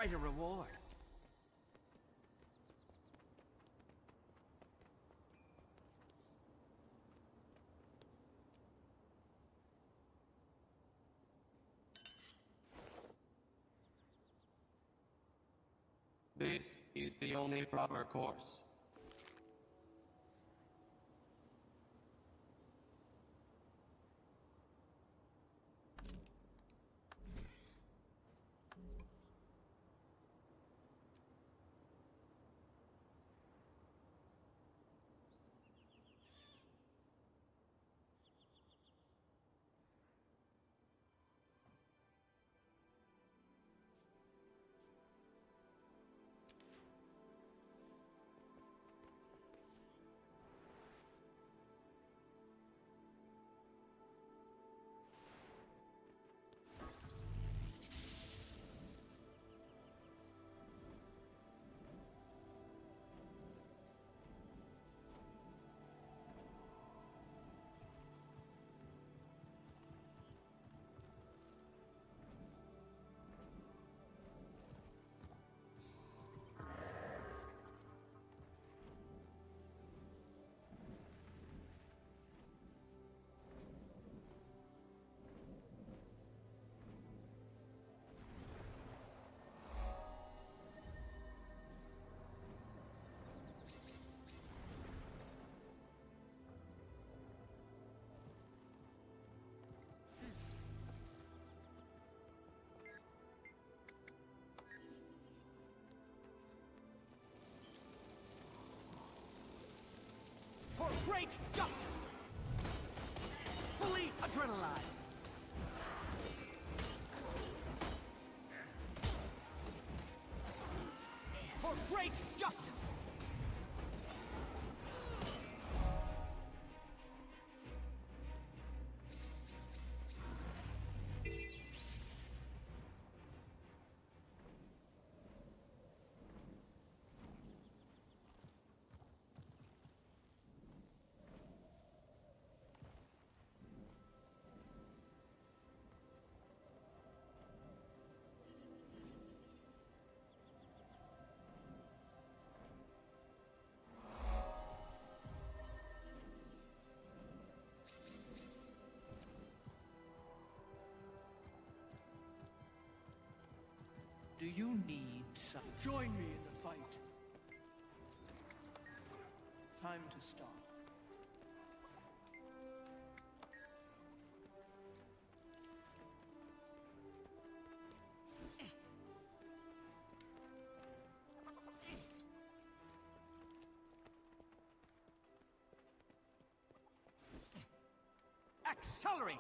Quite a reward. This is the only proper course. For great justice! Fully adrenalized! For great justice! Do you need some? Join me in the fight. Time to stop. Accelerated!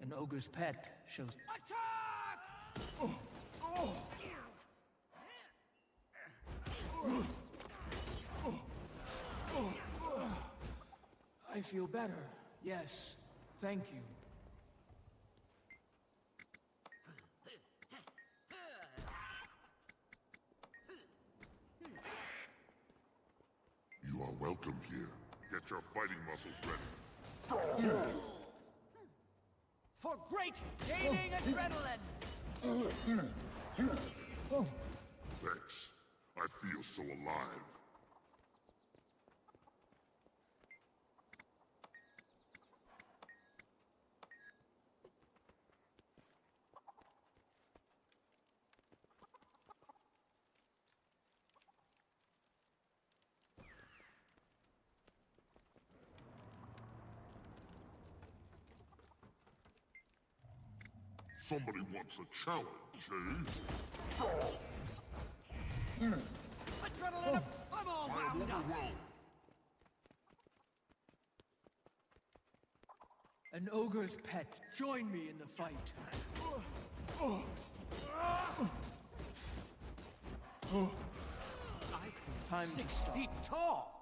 An ogre's pet shows... Attack! I feel better. Yes, thank you. You are welcome here. Get your fighting muscles ready. For great gaining adrenaline! Thanks. I feel so alive. Somebody wants a challenge, eh? Adrenaline, I'm all I am wound up! overwhelmed. An ogre's pet, join me in the fight. Time to 6 stop. feet tall!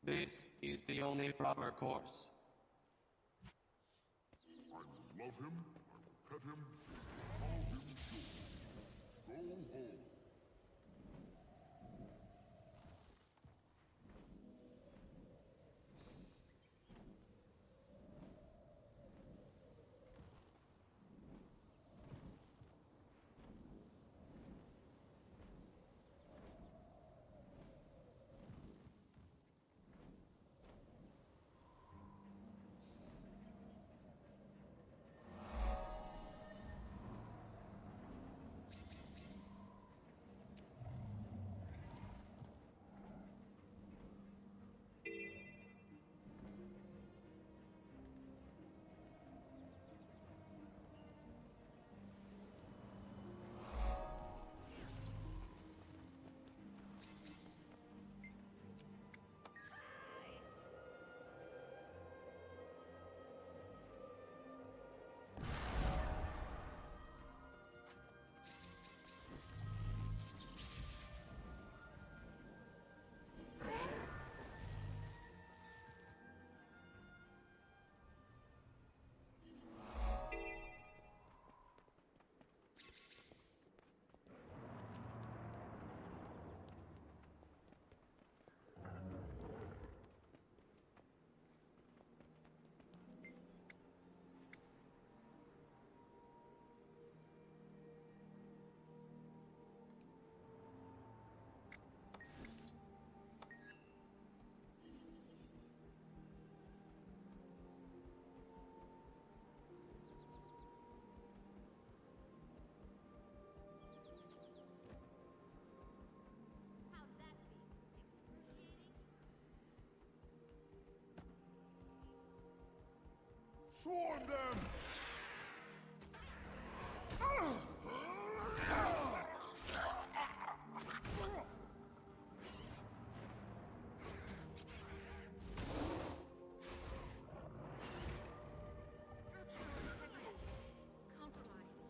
This is the only proper course. I will love him, I will pet him, call him George. Go home. How'd that be? Excruciating? Swarm them! Structural integrity compromised.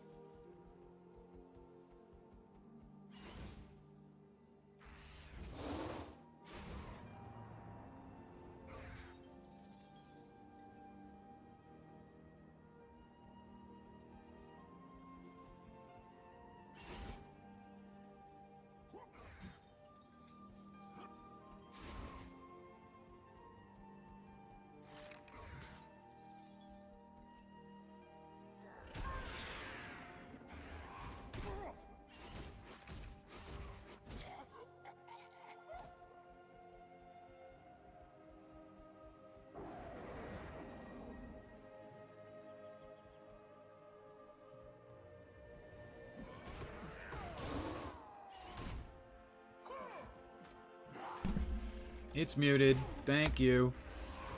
It's muted. Thank you.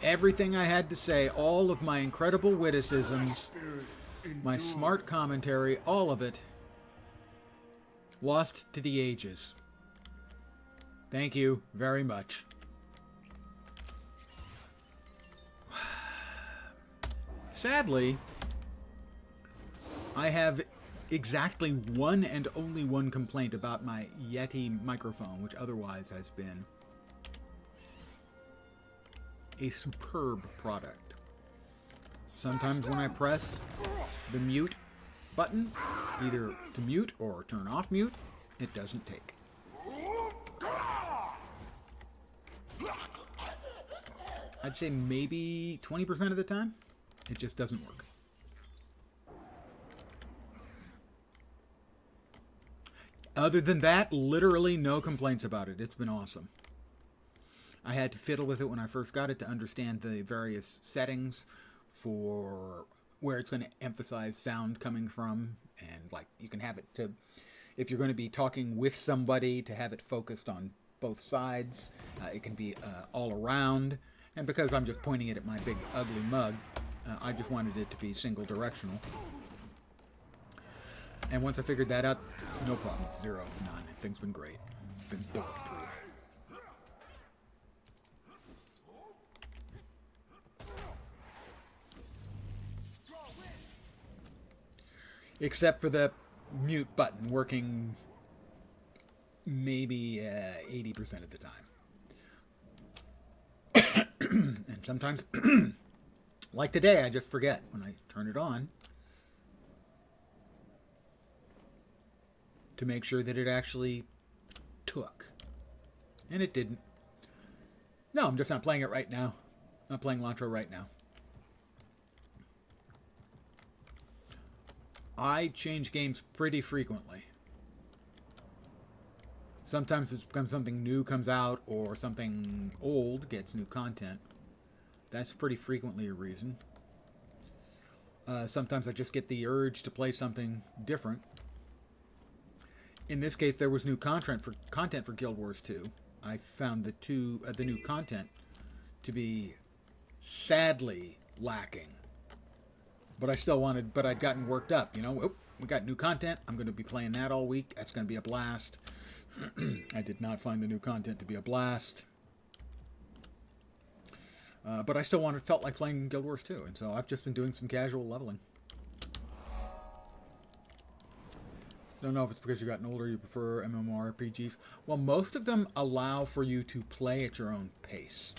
Everything I had to say, all of my incredible witticisms, My smart commentary, all of it, lost to the ages. Thank you very much. Sadly, I have exactly one and only one complaint about my Yeti microphone, which otherwise has been a superb product. Sometimes when I press the mute button, either to mute or turn off mute, it doesn't take. I'd say maybe 20% of the time, it just doesn't work. Other than that, literally no complaints about it. It's been awesome. I had to fiddle with it when I first got it to understand the various settings for where it's going to emphasize sound coming from. And like you can have it to, if you're going to be talking with somebody, to have it focused on both sides. It can be all around. And because I'm just pointing it at my big ugly mug, I just wanted it to be single directional. And once I figured that out, no problems, zero, none. Things been great. It's been bulletproof. Except for the mute button working maybe 80% of the time. And sometimes, like today, I just forget when I turn it on to make sure that it actually took. And it didn't. No, I'm just not playing it right now. Not playing Lantro right now. I change games pretty frequently. Sometimes it's because something new comes out or something old gets new content. That's pretty frequently a reason. Sometimes I just get the urge to play something different. In this case, there was new content for Guild Wars 2. I found the new content to be sadly lacking. But I still wanted, but I'd gotten worked up, you know. Oh, we got new content. I'm going to be playing that all week. That's going to be a blast. I did not find the new content to be a blast. But I still felt like playing Guild Wars 2. And so I've just been doing some casual leveling. Don't know if it's because you've gotten older, you prefer MMORPGs. Well, most of them allow for you to play at your own pace.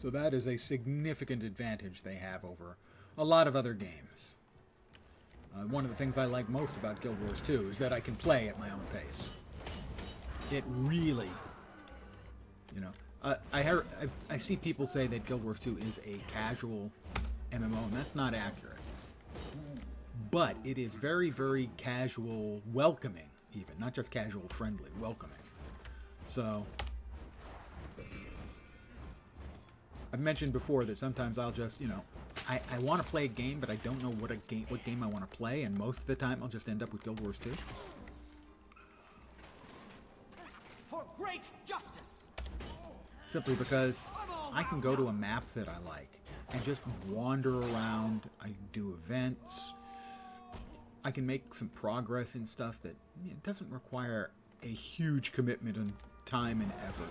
So that is a significant advantage they have over a lot of other games. One of the things I like most about Guild Wars 2 is that I can play at my own pace. It really, you know, I see people say that Guild Wars 2 is a casual MMO, and that's not accurate. But it is very, very casual, welcoming, even. Not just casual, friendly, welcoming. So, I've mentioned before that sometimes I'll just, you know, I want to play a game, but I don't know what game I want to play, and most of the time I'll just end up with Guild Wars 2. For great justice. Simply because I can go to a map that I like and just wander around. I do events. I can make some progress in stuff that doesn't require a huge commitment in time and effort.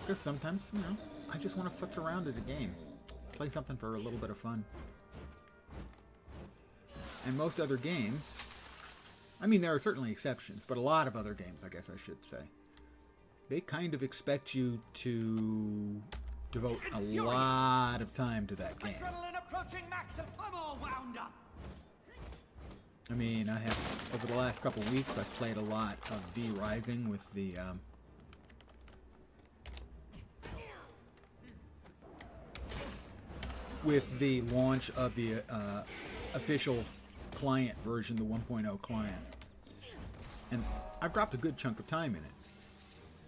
Because sometimes, you know, I just want to futz around at a game. Play something for a little bit of fun. And most other games, I mean, there are certainly exceptions, but a lot of other games, I guess I should say, they kind of expect you to devote a lot of time to that game. Adrenaline approaching max and I'm all wound up. I mean, I have, over the last couple weeks, I've played a lot of V Rising with the, launch of the official client version, the 1.0 client. And I've dropped a good chunk of time in it.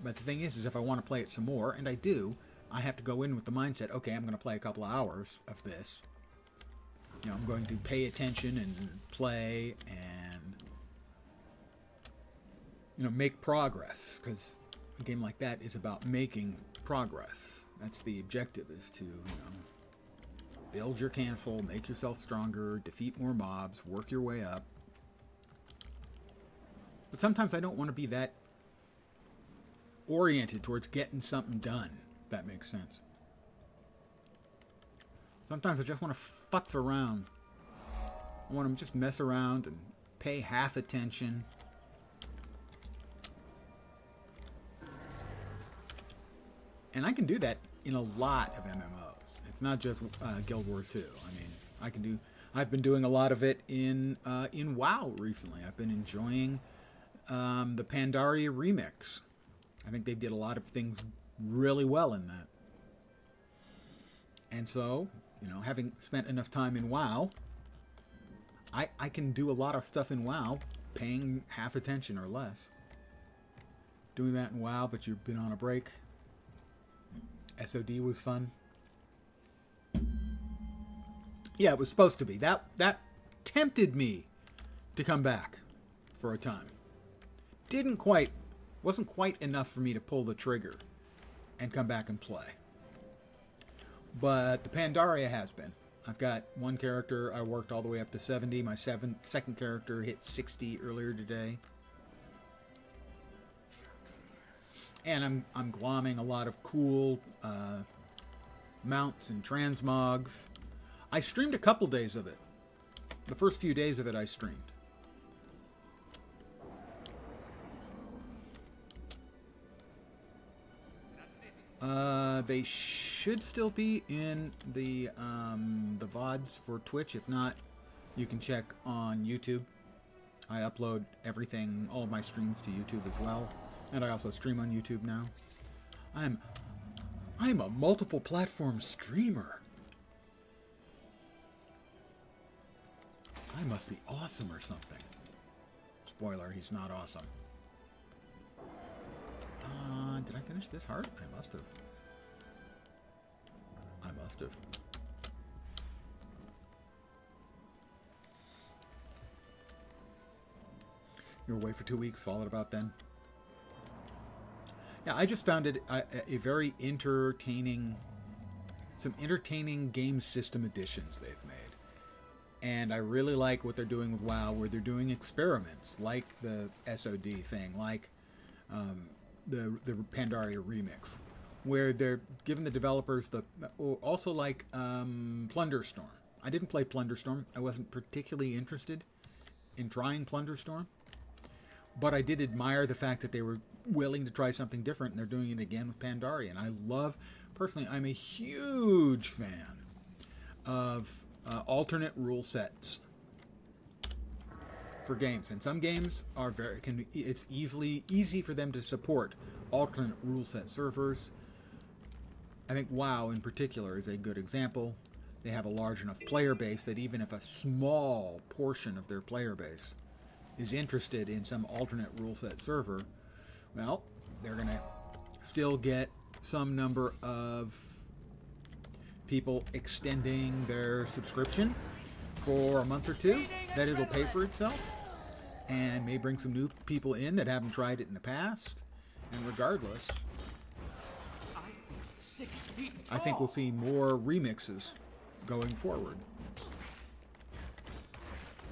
But the thing is if I want to play it some more, and I do, I have to go in with the mindset, okay, I'm going to play a couple of hours of this. You know, I'm going to pay attention and play and, you know, make progress. Because a game like that is about making progress. That's the objective, is to, build your cancel, make yourself stronger, defeat more mobs, work your way up. But sometimes I don't want to be that oriented towards getting something done, if that makes sense. Sometimes I just want to futz around. I want to just mess around and pay half attention. And I can do that in a lot of MMOs. It's not just Guild Wars 2. I mean, I've been doing a lot of it in WoW recently. I've been enjoying the Pandaria remix. I think they did a lot of things really well in that. And so, having spent enough time in WoW, I can do a lot of stuff in WoW paying half attention or less. Doing that in WoW, but you've been on a break. SOD was fun. Yeah, it was supposed to be. That tempted me to come back for a time. Wasn't quite enough for me to pull the trigger and come back and play. But the Pandaria has been. I've got one character, I worked all the way up to 70. My second character hit 60 earlier today. And I'm glomming a lot of cool mounts and transmogs. I streamed a couple days of it. The first few days of it I streamed. They should still be in the VODs for Twitch. If not, you can check on YouTube. I upload everything, all of my streams to YouTube as well. And I also stream on YouTube now. I'm a multiple platform streamer. I must be awesome or something. Spoiler, he's not awesome. Did I finish this hard? I must have. You were away for 2 weeks, followed about then. Yeah, I just found it a very entertaining, some entertaining game system additions they've made. And I really like what they're doing with WoW, where they're doing experiments, like the SOD thing, like the Pandaria remix, where they're giving the developers also like Plunderstorm. I didn't play Plunderstorm. I wasn't particularly interested in trying Plunderstorm. But I did admire the fact that they were willing to try something different, and they're doing it again with Pandaria. And I love, personally, I'm a huge fan of alternate rule sets for games. And some games are it's easy for them to support alternate rule set servers. I think WoW in particular is a good example. They have a large enough player base that even if a small portion of their player base is interested in some alternate rule set server, well, they're going to still get some number of people extending their subscription for a month or two, that it'll pay for itself, and may bring some new people in that haven't tried it in the past. And regardless, I think we'll see more remixes going forward.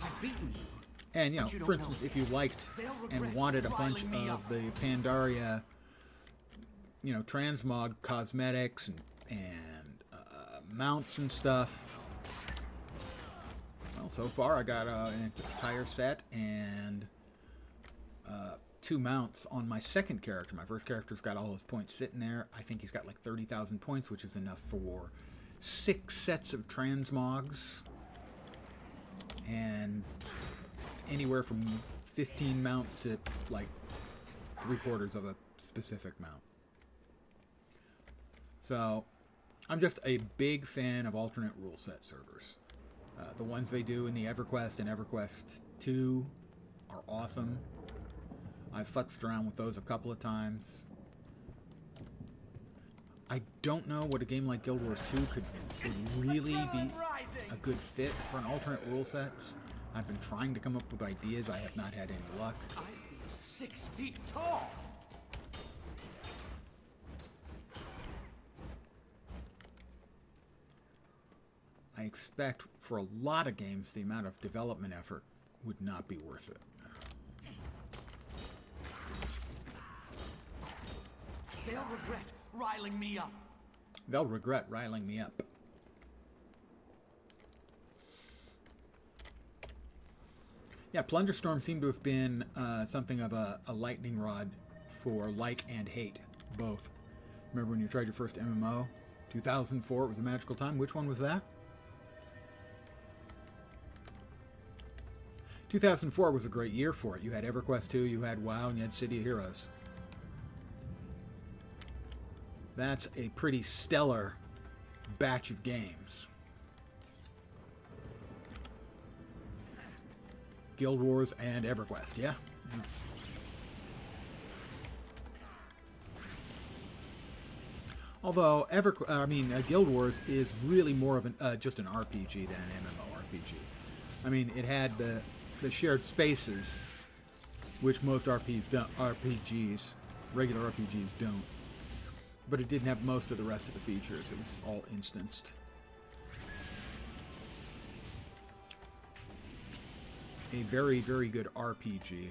I've beaten you. And, for instance, if you liked and wanted a bunch of the Pandaria, transmog cosmetics and mounts and stuff, well, so far I got an entire set and 2 mounts on my second character. My first character's got all his points sitting there. I think he's got like 30,000 points, which is enough for 6 sets of transmogs and anywhere from 15 mounts to like 3/4 of a specific mount. So I'm just a big fan of alternate rule set servers. The ones they do in the EverQuest and EverQuest 2 are awesome. I've futzed around with those a couple of times. I don't know what a game like Guild Wars 2 would really be a good fit for an alternate rule sets. I've been trying to come up with ideas. I have not had any luck. I feel 6 feet tall. I expect for a lot of games the amount of development effort would not be worth it. They'll regret riling me up. They'll regret riling me up. Yeah, Plunderstorm seemed to have been something of a lightning rod for like and hate, both. Remember when you tried your first MMO? 2004, it was a magical time. Which one was that? 2004 was a great year for it. You had EverQuest 2, you had WoW, and you had City of Heroes. That's a pretty stellar batch of games. Guild Wars and EverQuest, yeah? Although Guild Wars is really more of just an RPG than an MMORPG. I mean, it had the shared spaces, which most regular RPGs don't. But it didn't have most of the rest of the features. It was all instanced. A very, very good RPG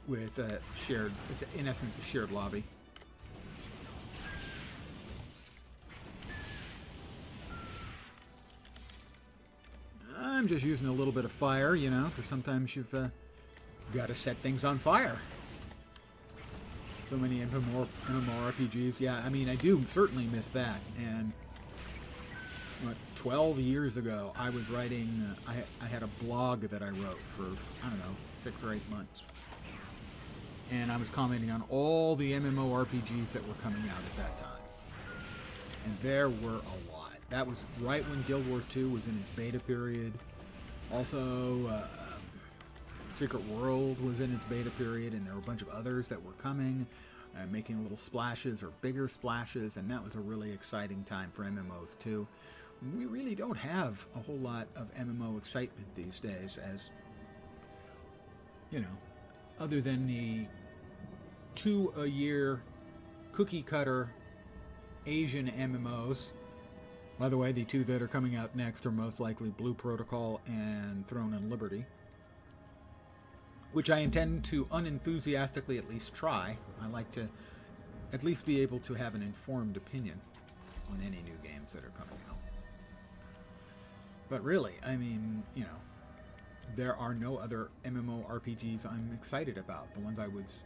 with a shared, in essence, a shared lobby. I'm just using a little bit of fire, you know, because sometimes you've got to set things on fire. So many MMORPGs. Yeah, I mean, I do certainly miss that. And 12 years ago, I was writing, I had a blog that I wrote for, I don't know, 6 or 8 months. And I was commenting on all the MMORPGs that were coming out at that time. And there were a lot. That was right when Guild Wars 2 was in its beta period. Also, Secret World was in its beta period, and there were a bunch of others that were coming, making little splashes or bigger splashes, and that was a really exciting time for MMOs too. We really don't have a whole lot of MMO excitement these days, as, you know, other than the 2-a-year cookie-cutter Asian MMOs. By the way, the 2 that are coming out next are most likely Blue Protocol and Throne and Liberty, which I intend to unenthusiastically at least try. I like to at least be able to have an informed opinion on any new games that are coming out. But really, I mean, you know, there are no other MMORPGs I'm excited about. The ones I was,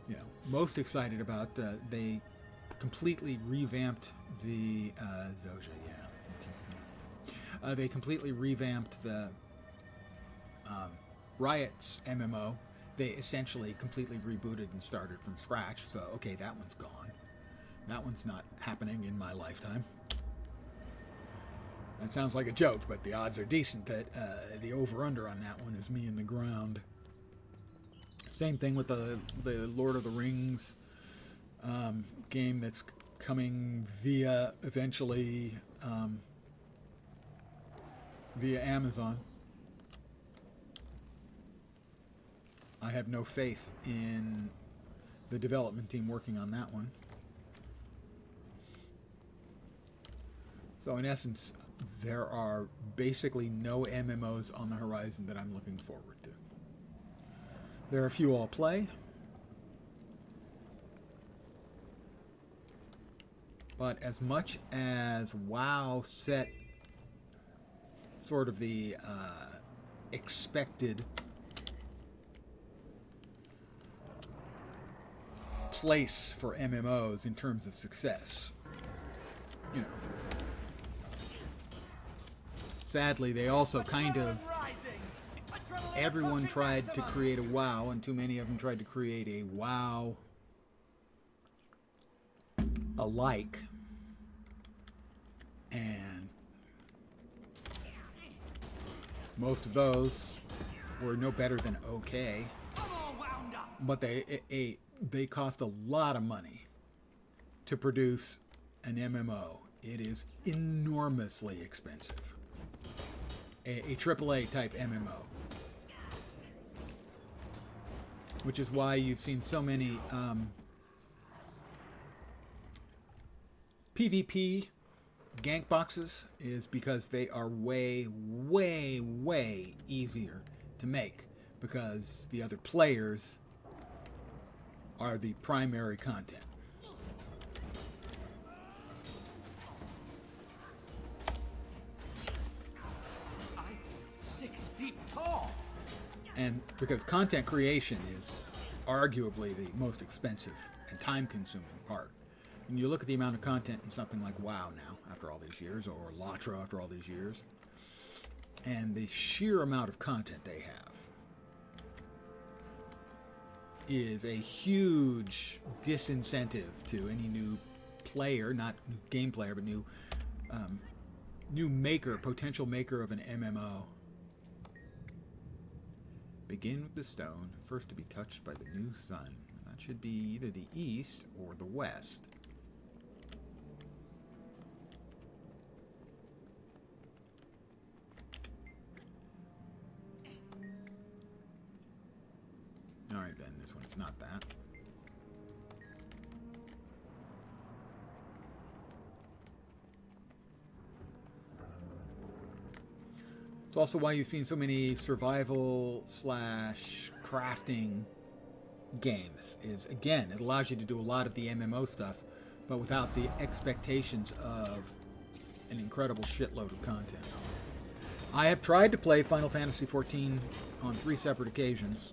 you know, most excited about, they completely revamped the Zoja, yeah. They completely revamped the Riot's MMO. They essentially completely rebooted and started from scratch. So, okay, that one's gone. That one's not happening in my lifetime. That sounds like a joke, but the odds are decent that the over-under on that one is me in the ground. Same thing with the Lord of the Rings game that's coming via, eventually, via Amazon. I have no faith in the development team working on that one. So in essence, there are basically no MMOs on the horizon that I'm looking forward to. There are a few I'll play, but as much as WoW set sort of the expected place for MMOs in terms of success, you know, sadly they also kind of, everyone tried to create a WoW, and too many of them tried to create a WoW alike, and most of those were no better than okay, but they cost a lot of money to produce an MMO. It is enormously expensive. A AAA type MMO. Which is why you've seen so many PvP gank boxes is because they are way, way, way easier to make because the other players are the primary content. I feel 6 feet tall. And because content creation is arguably the most expensive and time-consuming part. When you look at the amount of content in something like WoW now, after all these years, or LATRA after all these years, and the sheer amount of content they have is a huge disincentive to any new player, not new game player, but new maker, potential maker of an MMO. Begin with the stone, first to be touched by the new sun. That should be either the east or the west. Alright then, this one's not that. It's also why you've seen so many survival / crafting games. Is again, it allows you to do a lot of the MMO stuff, but without the expectations of an incredible shitload of content. I have tried to play Final Fantasy XIV on 3 separate occasions.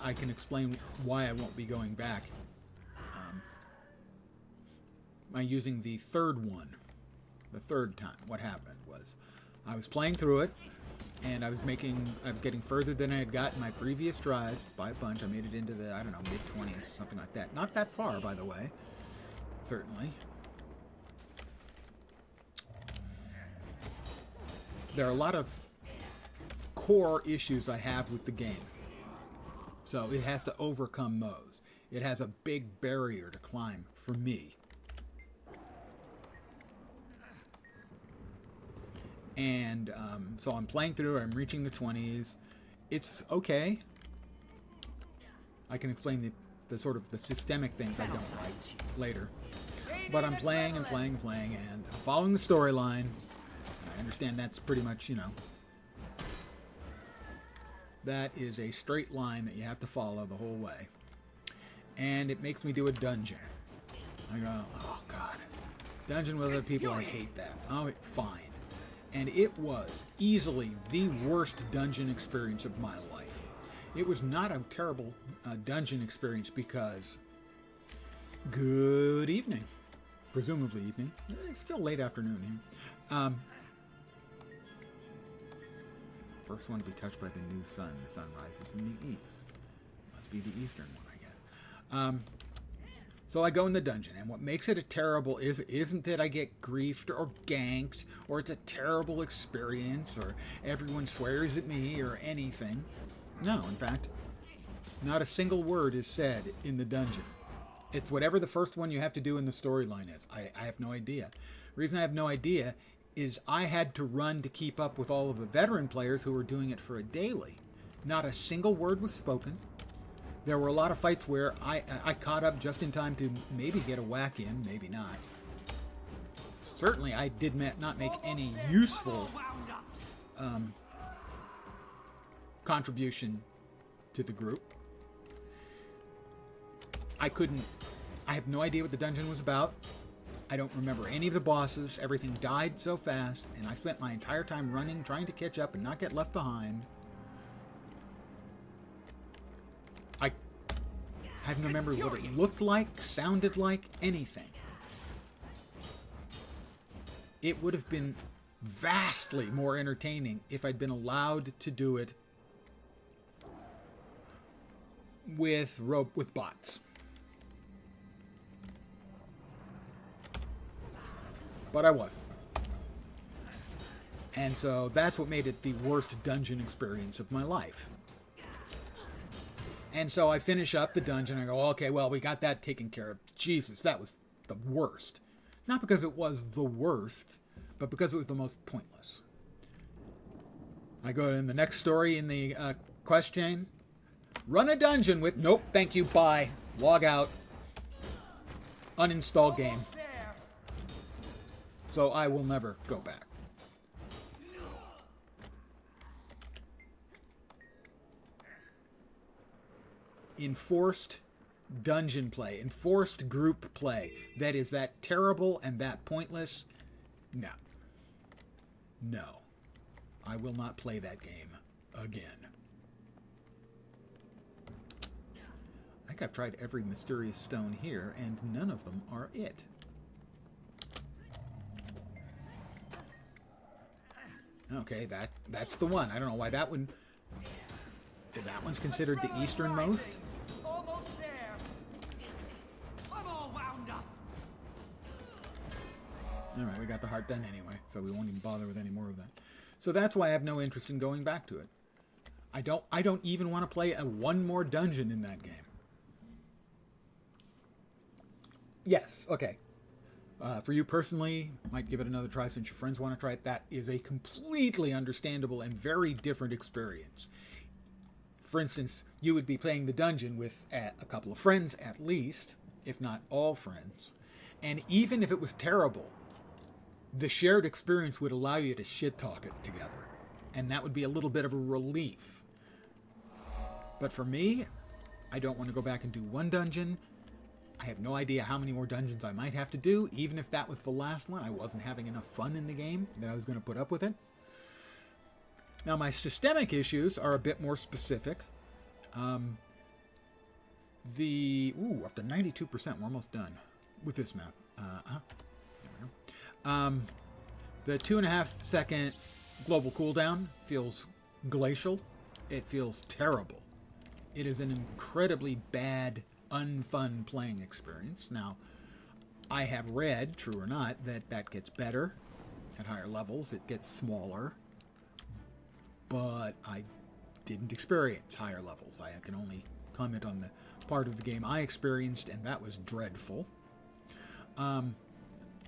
I can explain why I won't be going back. By using the third one. The third time, what happened was I was playing through it, and I was getting further than I had gotten my previous tries by a bunch. I made it into the, I don't know, mid-20s, something like that. Not that far, by the way. Certainly. There are a lot of core issues I have with the game. So it has to overcome those. It has a big barrier to climb for me. And so I'm playing through, I'm reaching the 20s. It's okay. I can explain the sort of the systemic things I don't like later. But I'm playing and playing and playing, and I'm following the storyline. I understand that's pretty much, you know, that is a straight line that you have to follow the whole way. And it makes me do a dungeon. I go, oh God. Dungeon with other people, I hate that. Oh, fine. And it was easily the worst dungeon experience of my life. It was not a terrible dungeon experience because... Good evening. Presumably evening. It's still late afternoon here. First one to be touched by the new sun. The sun rises in the east. Must be the eastern one, I guess. So I go in the dungeon, and what makes it a terrible isn't that I get griefed or ganked, or it's a terrible experience, or everyone swears at me, or anything. No, in fact, not a single word is said in the dungeon. It's whatever the first one you have to do in the storyline is. I have no idea. The reason I have no idea is I had to run to keep up with all of the veteran players who were doing it for a daily. Not a single word was spoken. There were a lot of fights where I caught up just in time to maybe get a whack in, maybe not. Certainly, I did not make any useful contribution to the group. I have no idea what the dungeon was about. I don't remember any of the bosses. Everything died so fast, and I spent my entire time running, trying to catch up and not get left behind. I have no memory of what it looked like, sounded like, anything. It would have been vastly more entertaining if I'd been allowed to do it with bots. But I wasn't. And so that's what made it the worst dungeon experience of my life. And so I finish up the dungeon. I go, okay, well, we got that taken care of. Jesus, that was the worst. Not because it was the worst, but because it was the most pointless. I go in the next story in the quest chain. Run a dungeon with... Nope, thank you, bye. Log out. Uninstall game. There. So I will never go back. Enforced dungeon play, enforced group play that is that terrible and that pointless. No. No. I will not play that game again. I think I've tried every mysterious stone here, and none of them are it. Okay, that's the one. I don't know why that one... That one's considered the easternmost. Almost there. I'm all wound up. Alright, we got the heart done anyway, so we won't even bother with any more of that. So that's why I have no interest in going back to it. I don't even want to play one more dungeon in that game. Yes, okay. For you personally, might give it another try since your friends want to try it. That is a completely understandable and very different experience. For instance, you would be playing the dungeon with a couple of friends at least, if not all friends. And even if it was terrible, the shared experience would allow you to shit-talk it together. And that would be a little bit of a relief. But for me, I don't want to go back and do one dungeon. I have no idea how many more dungeons I might have to do. Even if that was the last one, I wasn't having enough fun in the game that I was going to put up with it. Now, my systemic issues are a bit more specific. Up to 92%. We're almost done with this map. There we go. The 2.5 second global cooldown feels glacial. It feels terrible. It is an incredibly bad, unfun playing experience. Now, I have read, true or not, that gets better at higher levels. It gets smaller. But I didn't experience higher levels. I can only comment on the part of the game I experienced, and that was dreadful. I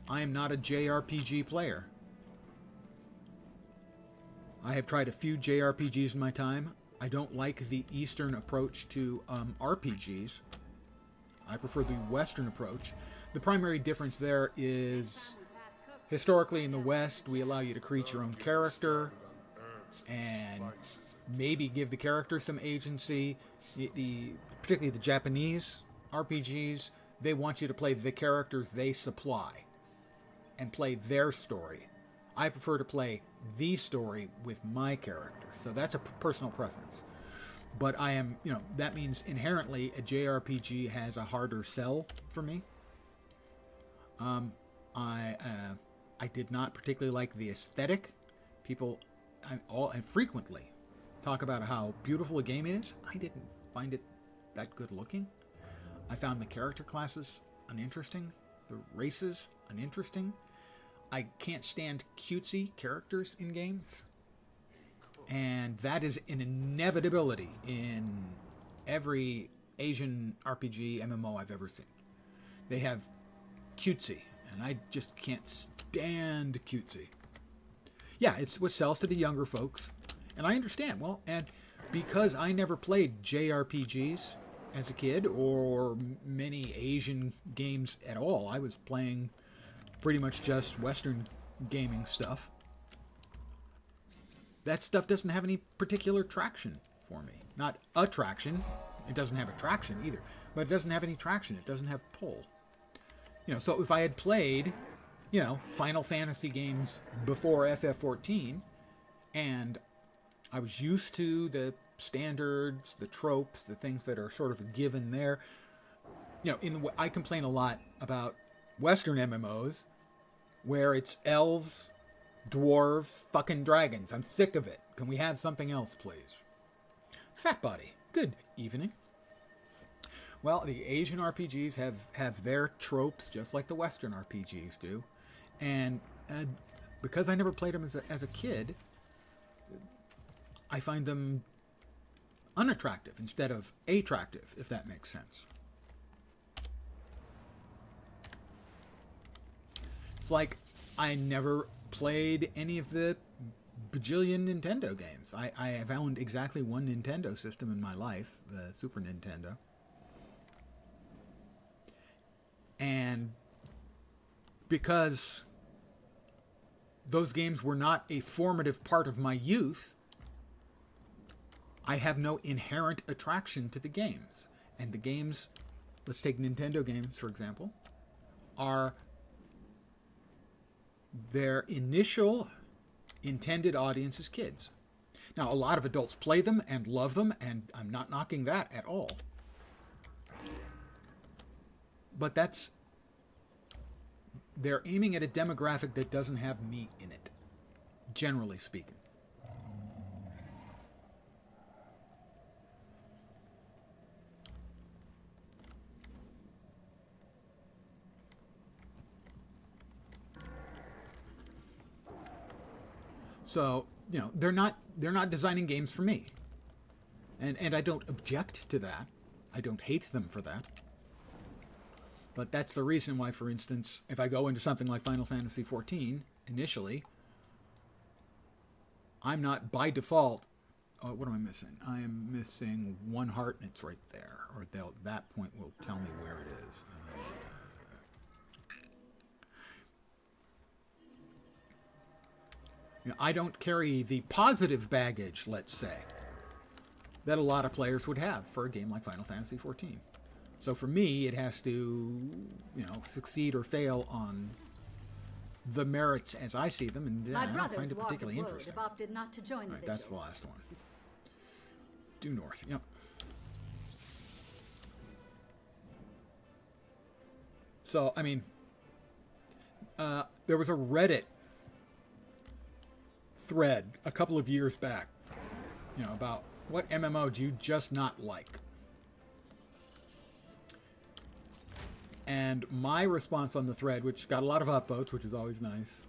am not a JRPG player. I have tried a few JRPGs in my time. I don't like the Eastern approach to RPGs. I prefer the Western approach. The primary difference there is, historically in the West, we allow you to create your own character and maybe give the character some agency. Particularly the Japanese RPGs, they want you to play the characters they supply and play their story. I prefer to play the story with my character, so that's a personal preference. But I am, that means inherently a JRPG has a harder sell for me. I did not particularly like the aesthetic. People and frequently talk about how beautiful a game it is. I didn't find it that good looking. I found the character classes uninteresting, the races uninteresting. I can't stand cutesy characters in games. And that is an inevitability in every Asian RPG MMO I've ever seen. They have cutesy, and I just can't stand cutesy. Yeah, it's what sells to the younger folks, and I understand. Well, and because I never played JRPGs as a kid or many Asian games at all, I was playing pretty much just Western gaming stuff. That stuff doesn't have any particular traction for me. Not attraction. It doesn't have attraction either. But it doesn't have any traction. It doesn't have pull. So if I had played, Final Fantasy games before FF14, and I was used to the standards, the tropes, the things that are sort of given there. I complain a lot about Western MMOs where it's elves, dwarves, fucking dragons. I'm sick of it. Can we have something else, please? Fat Body. Good evening. Well, the Asian RPGs have their tropes just like the Western RPGs do. And because I never played them as a kid, I find them unattractive instead of attractive, if that makes sense. It's like I never played any of the bajillion Nintendo games. I have owned exactly one Nintendo system in my life, the Super Nintendo. And because those games were not a formative part of my youth, I have no inherent attraction to the games. And the games, let's take Nintendo games, for example, are their initial intended audience is kids. Now, a lot of adults play them and love them, and I'm not knocking that at all. But they're aiming at a demographic that doesn't have me in it, generally speaking. So, you know, they're not designing games for me. And I don't object to that. I don't hate them for that. But that's the reason why, for instance, if I go into something like Final Fantasy XIV, initially, I'm not by default... Oh, what am I missing? I am missing one heart, and it's right there. Or that point will tell me where it is. You know, I don't carry the positive baggage, let's say, that a lot of players would have for a game like Final Fantasy XIV. So for me, it has to, you know, succeed or fail on the merits as I see them, and I don't find it particularly interesting. Opted not to join the right, that's the last one. Due north, yep. So, I mean, there was a Reddit thread a couple of years back, you know, about what MMO do you just not like? And my response on the thread, which got a lot of upvotes, which is always nice,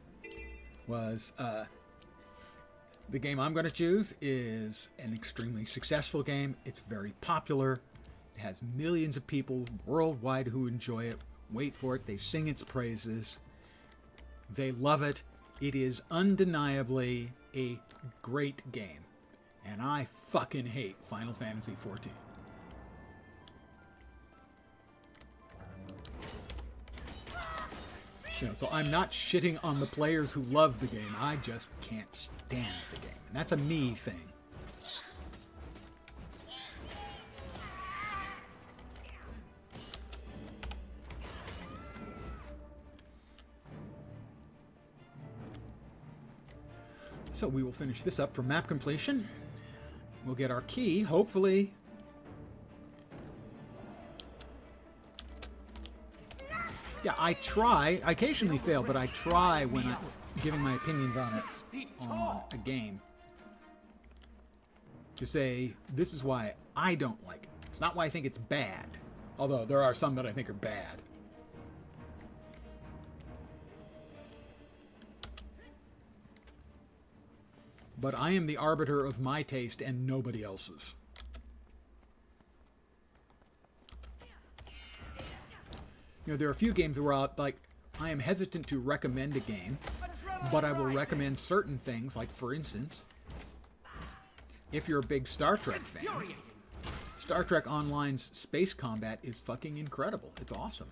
was the game I'm going to choose is an extremely successful game. It's very popular. It has millions of people worldwide who enjoy it, wait for it. They sing its praises. They love it. It is undeniably a great game. And I fucking hate Final Fantasy XIV. You know, so I'm not shitting on the players who love the game. I just can't stand the game. And that's a me thing. So we will finish this up for map completion. We'll get our key, hopefully. Yeah, I try. I occasionally fail, but I try when I'm giving my opinions on it, on a game, to say, this is why I don't like it. It's not why I think it's bad. Although there are some that I think are bad. But I am the arbiter of my taste and nobody else's. You know, there are a few games where I am hesitant to recommend a game, but I will recommend certain things, like, for instance, if you're a big Star Trek fan, Star Trek Online's space combat is fucking incredible. It's awesome.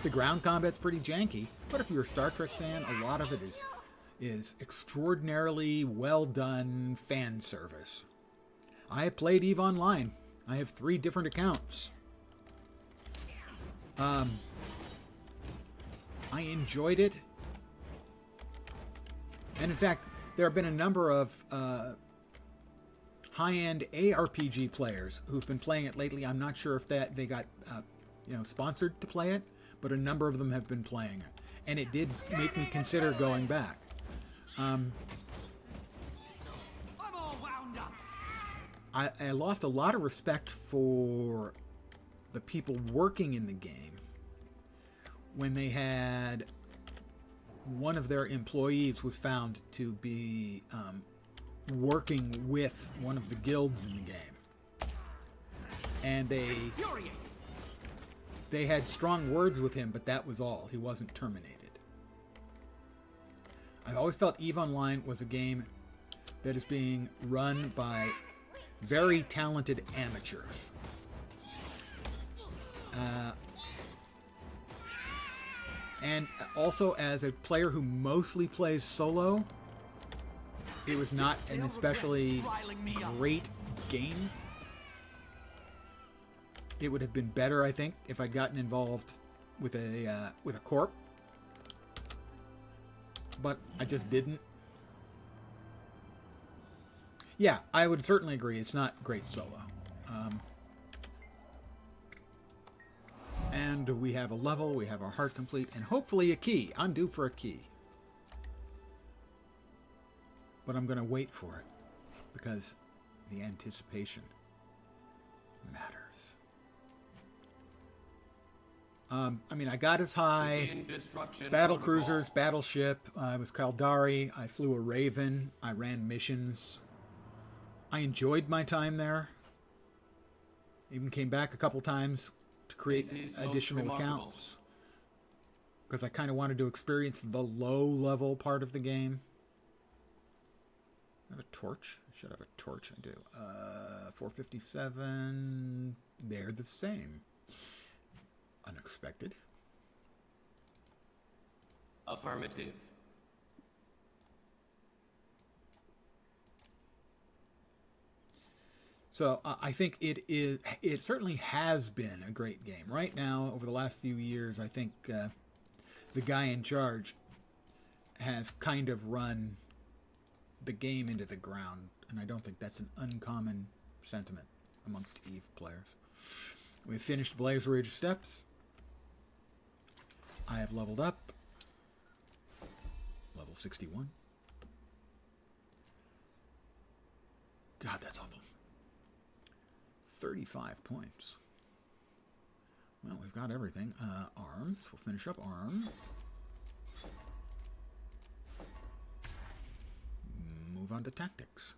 The ground combat's pretty janky, but if you're a Star Trek fan, a lot of it is extraordinarily well done fan service. I have played EVE Online. I have 3 different accounts. I enjoyed it. And in fact, there have been a number of high-end ARPG players who've been playing it lately. I'm not sure if they got sponsored to play it, but a number of them have been playing it. And it did make me consider going back. I'm all wound up. I lost a lot of respect for the people working in the game when they had one of their employees was found to be working with one of the guilds in the game. And they had strong words with him, but that was all. He wasn't terminated. I've always felt EVE Online was a game that is being run by very talented amateurs. And also, as a player who mostly plays solo, it was not an especially great game. It would have been better, I think, if I'd gotten involved with a corp. But I just didn't. Yeah, I would certainly agree. It's not great solo. And we have a level, we have our heart complete, and hopefully a key. I'm due for a key. But I'm going to wait for it, because the anticipation matters. I mean, I got as high. Battle cruisers, battleship. I was Kaldari. I flew a Raven. I ran missions. I enjoyed my time there. Even came back a couple times to create additional accounts. Because I kind of wanted to experience the low-level part of the game. I have a torch. I should have a torch. I do. 457. They're the same. Unexpected. Affirmative. So I think it certainly has been a great game. Right now, over the last few years, I think the guy in charge has kind of run the game into the ground, and I don't think that's an uncommon sentiment amongst EVE players. We've finished Blaze Ridge Steps. I have leveled up. Level 61. God, that's awful. 35 points. Well, we've got everything. Arms. We'll finish up arms. Move on to tactics.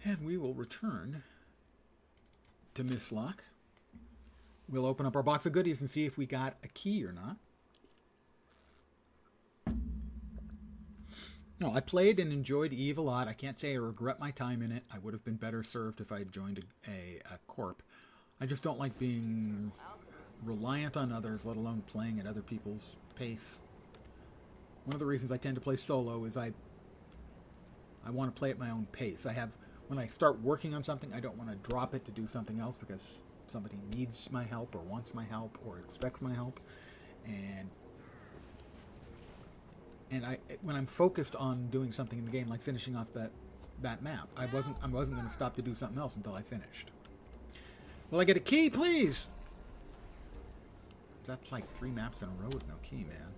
And we will return to Mistlock. We'll open up our box of goodies and see if we got a key or not. No, I played and enjoyed EVE a lot. I can't say I regret my time in it. I would have been better served if I had joined a corp. I just don't like being reliant on others, let alone playing at other people's pace. One of the reasons I tend to play solo is I want to play at my own pace. When I start working on something, I don't want to drop it to do something else because somebody needs my help or wants my help or expects my help. And when I'm focused on doing something in the game, like finishing off that map, I wasn't going to stop to do something else until I finished. Will I get a key, please? That's like 3 maps in a row with no key, man.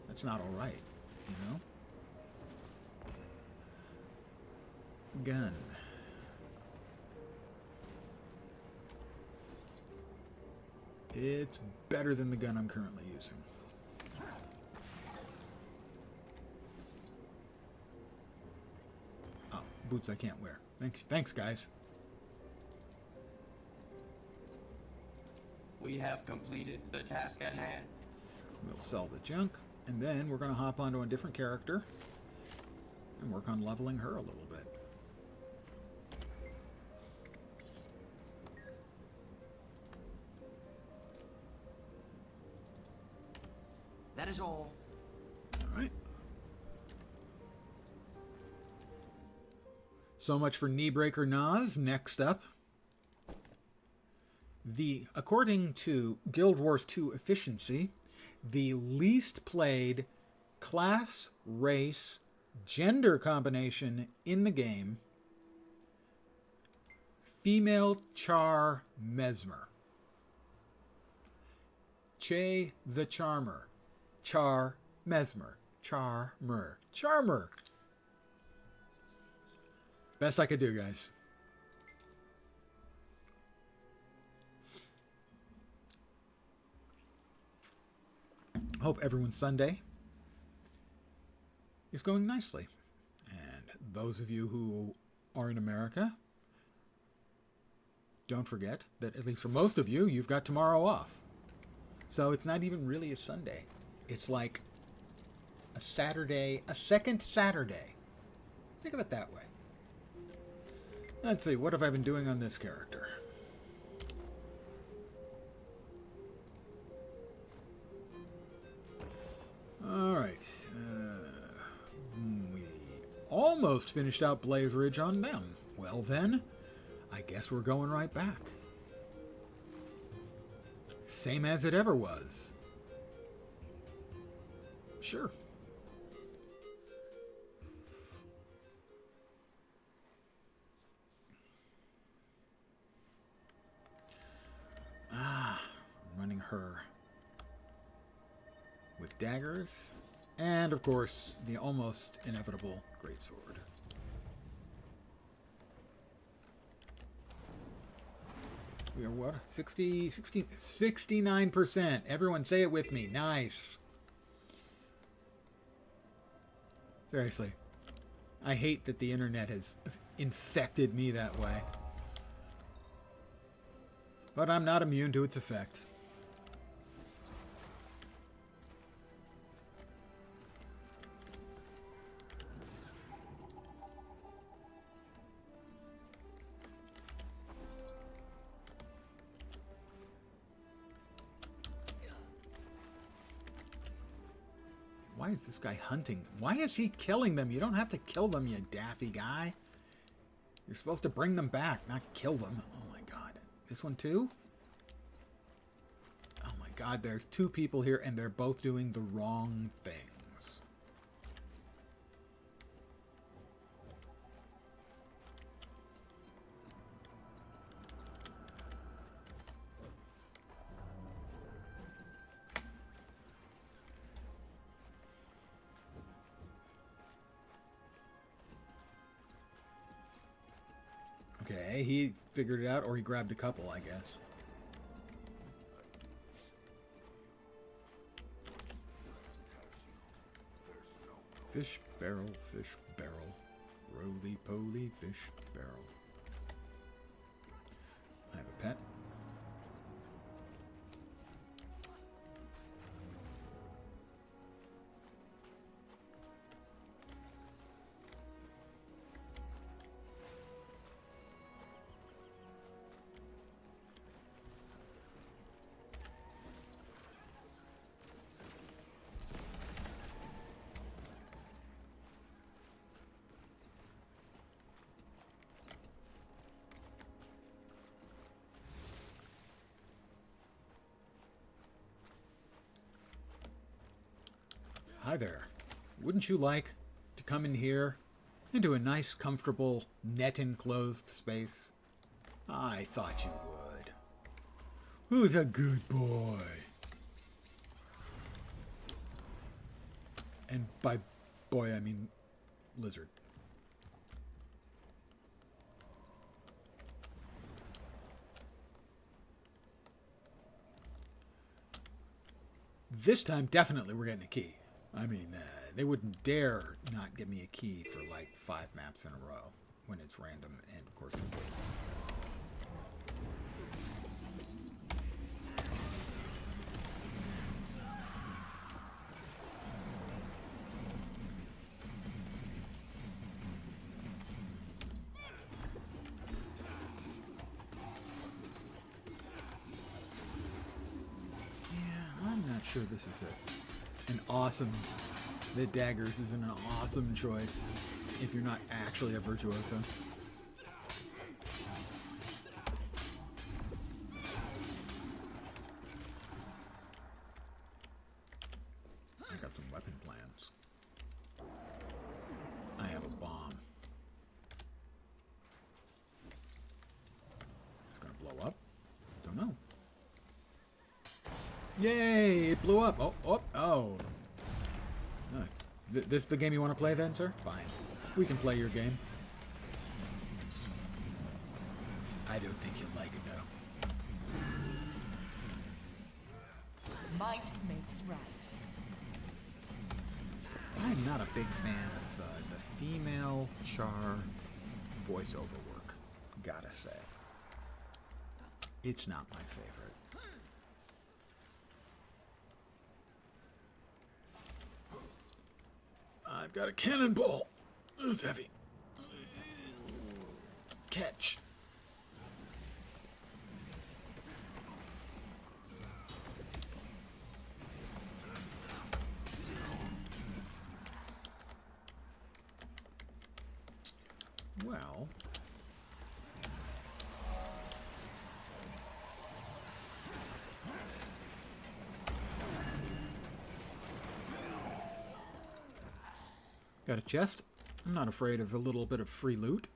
That's not all right, you know? Gun. It's better than the gun I'm currently using. Oh, boots I can't wear. Thanks, guys. We have completed the task at hand. We'll sell the junk, and then we're going to hop onto a different character and work on leveling her a little bit. That is all. All right. So much for Kneebreaker Nas. Next up, according to Guild Wars 2 efficiency, the least played class, race, gender combination in the game, female Char Mesmer. Che the Charmer. Char Mesmer. Charmer. Charmer. Best I could do, guys. Hope everyone's Sunday is going nicely. And those of you who are in America, don't forget that, at least for most of you, you've got tomorrow off. So it's not even really a Sunday. It's like a Saturday, a second Saturday. Think of it that way. Let's see, what have I been doing on this character? almost finished out Blaze Ridge on them. Well then, I guess we're going right back. Same as it ever was. Sure. I'm running her with daggers. And, of course, the almost inevitable greatsword. We are what? 69%. Everyone say it with me. Nice. Seriously. I hate that the internet has infected me that way. But I'm not immune to its effect. Why is this guy hunting? Why is he killing them? You don't have to kill them, you daffy guy. You're supposed to bring them back, not kill them. Oh my god. This one too? Oh my god, there's two people here and they're both doing the wrong things. Okay, he figured it out, or he grabbed a couple, I guess. Fish barrel, roly-poly fish barrel. I have a pet. Hi there. Wouldn't you like to come in here into a nice, comfortable, net-enclosed space? I thought you would. Who's a good boy? And by boy, I mean lizard. This time, definitely, we're getting a key. I mean, they wouldn't dare not give me a key for like 5 maps in a row when it's random and, of course, complete. Yeah, I'm not sure this is an awesome... The daggers isn't an awesome choice if you're not actually a virtuoso. I got some weapon plans. I have a bomb. It's gonna blow up? Don't know. Yay! It blew up! Oh. This is the game you want to play then, sir? Fine. We can play your game. I don't think you'll like it, though. Might makes right. I'm not a big fan of the female Char voiceover work, gotta say. It's not my favorite. I've got a cannonball. It's heavy. Catch. well. Got a chest. I'm not afraid of a little bit of free loot.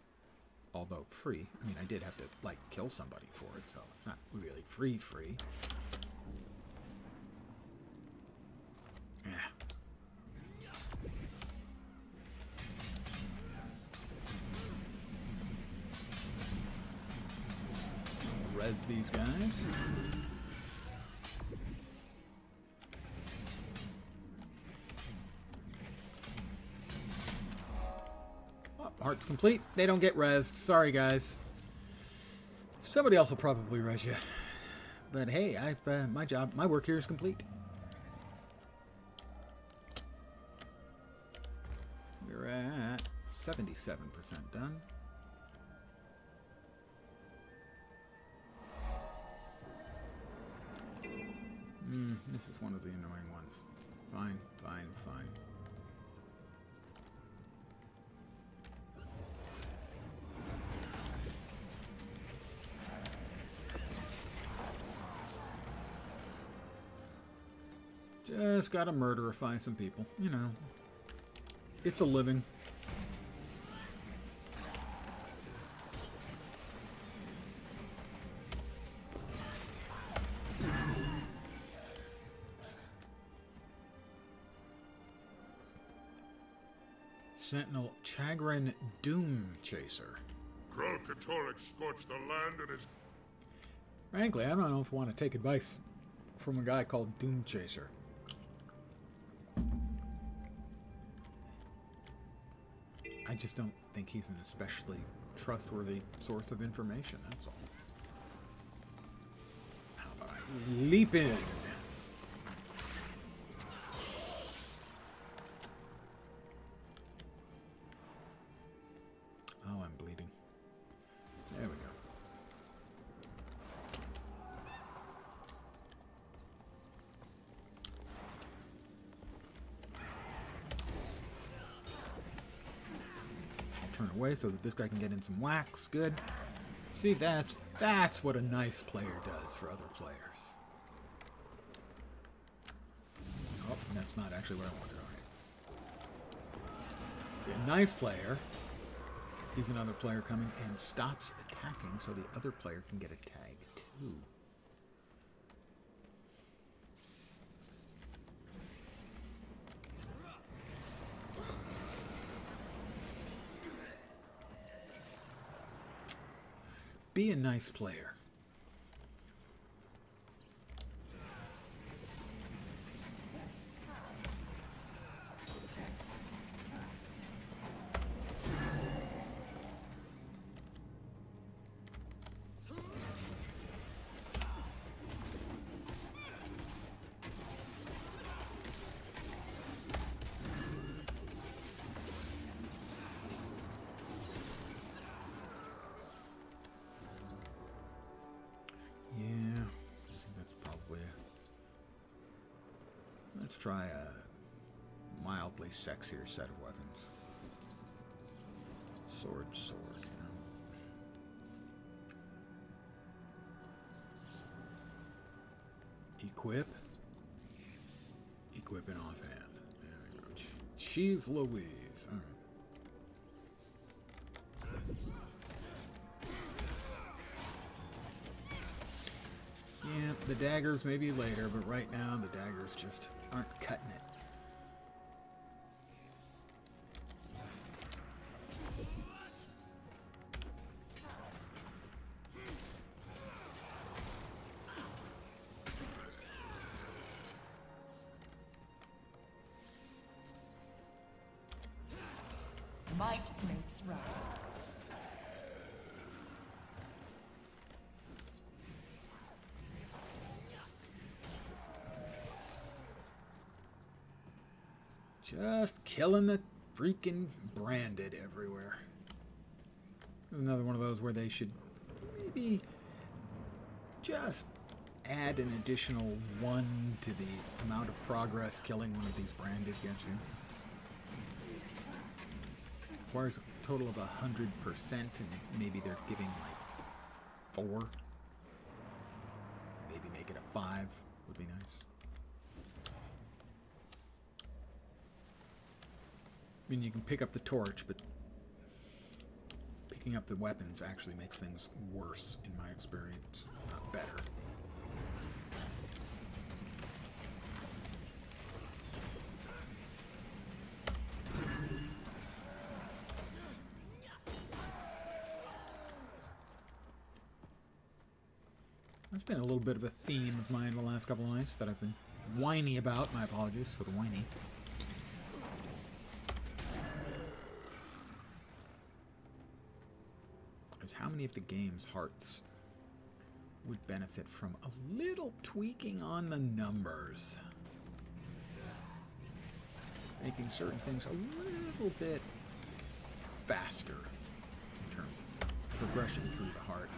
Although free. I mean, I did have to, like, kill somebody for it, so it's not really free. Yeah. Res these guys. Heart's complete. They don't get rezzed. Sorry, guys. Somebody else will probably res you. But hey, I've my work here is complete. We're at 77% done. This is one of the annoying ones. Fine. Just gotta murderify some people, you know. It's a living. Sentinel Chagrin Doom Chaser. Kralkatorix scorched the land and his... Frankly, I don't know if I want to take advice from a guy called Doom Chaser. I just don't think he's an especially trustworthy source of information, that's all. How about I leap in? Oh, I'm bleeding. There we go. Turn away so that this guy can get in some wax. Good. See, that's what a nice player does for other players. Oh, that's not actually what I wanted. All right. See, a nice player sees another player coming and stops attacking so the other player can get a tag too. Be a nice player. Let's try a mildly sexier set of weapons. Sword, you know. Equip. Equip in offhand. There we go. She's Louise. All right. Yeah, the daggers maybe later, but right now the daggers just aren't cutting it. Might makes right. Just killing the freaking branded everywhere. Another one of those where they should maybe just add an additional 1 to the amount of progress killing one of these branded gets you. Requires a total of 100%, and maybe they're giving like 4. Maybe make it a 5 would be nice. I mean, you can pick up the torch, but picking up the weapons actually makes things worse in my experience, not better. That's been a little bit of a theme of mine the last couple of nights that I've been whiny about. My apologies for the whiny. Is how many of the game's hearts would benefit from a little tweaking on the numbers. Making certain things a little bit faster in terms of progression through the heart.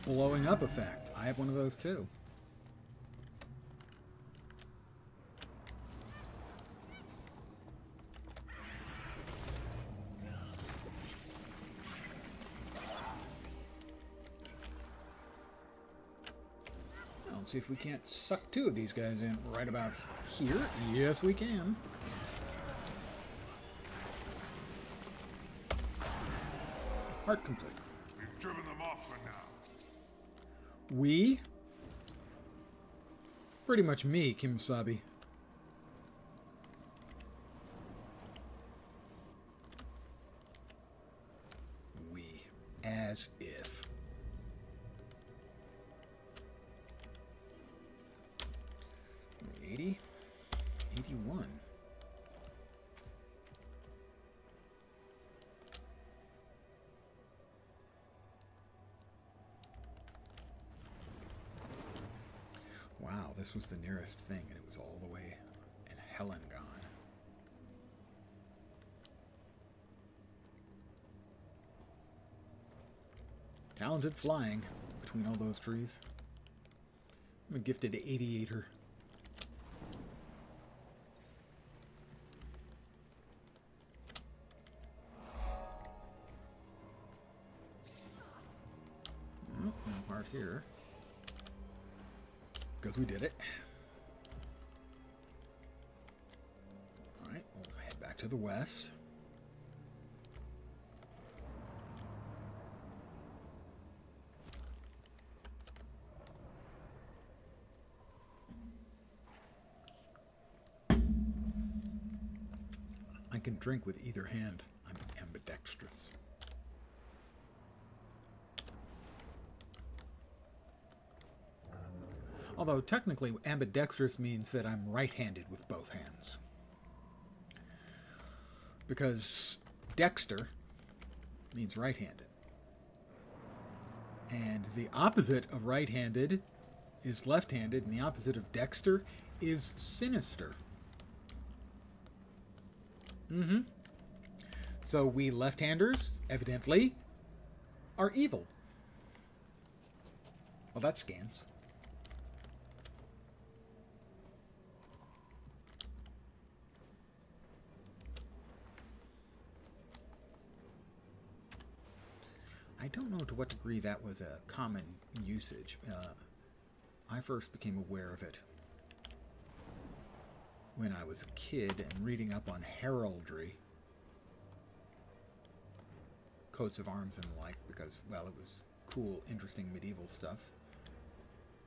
Blowing up effect. I have one of those too. Well, let's see if we can't suck 2 of these guys in right about here. Yes, we can. Heart complete. We've driven them off for now. We? Pretty much me, Kimasabi. We. As if. $80? 81. Wow, this was the nearest thing, and it was all the way in Helen gone. Talented flying between all those trees. I'm a gifted 88er. Oh, no part here. Because we did it. Alright, we'll head back to the west. I can drink with either hand. I'm ambidextrous. Although technically ambidextrous means that I'm right-handed with both hands. Because dexter means right-handed. And the opposite of right-handed is left-handed, and the opposite of dexter is sinister. So we left-handers, evidently, are evil. Well, that scans. I don't know to what degree that was a common usage. I first became aware of it when I was a kid and reading up on heraldry, coats of arms and the like, because, well, it was cool, interesting medieval stuff.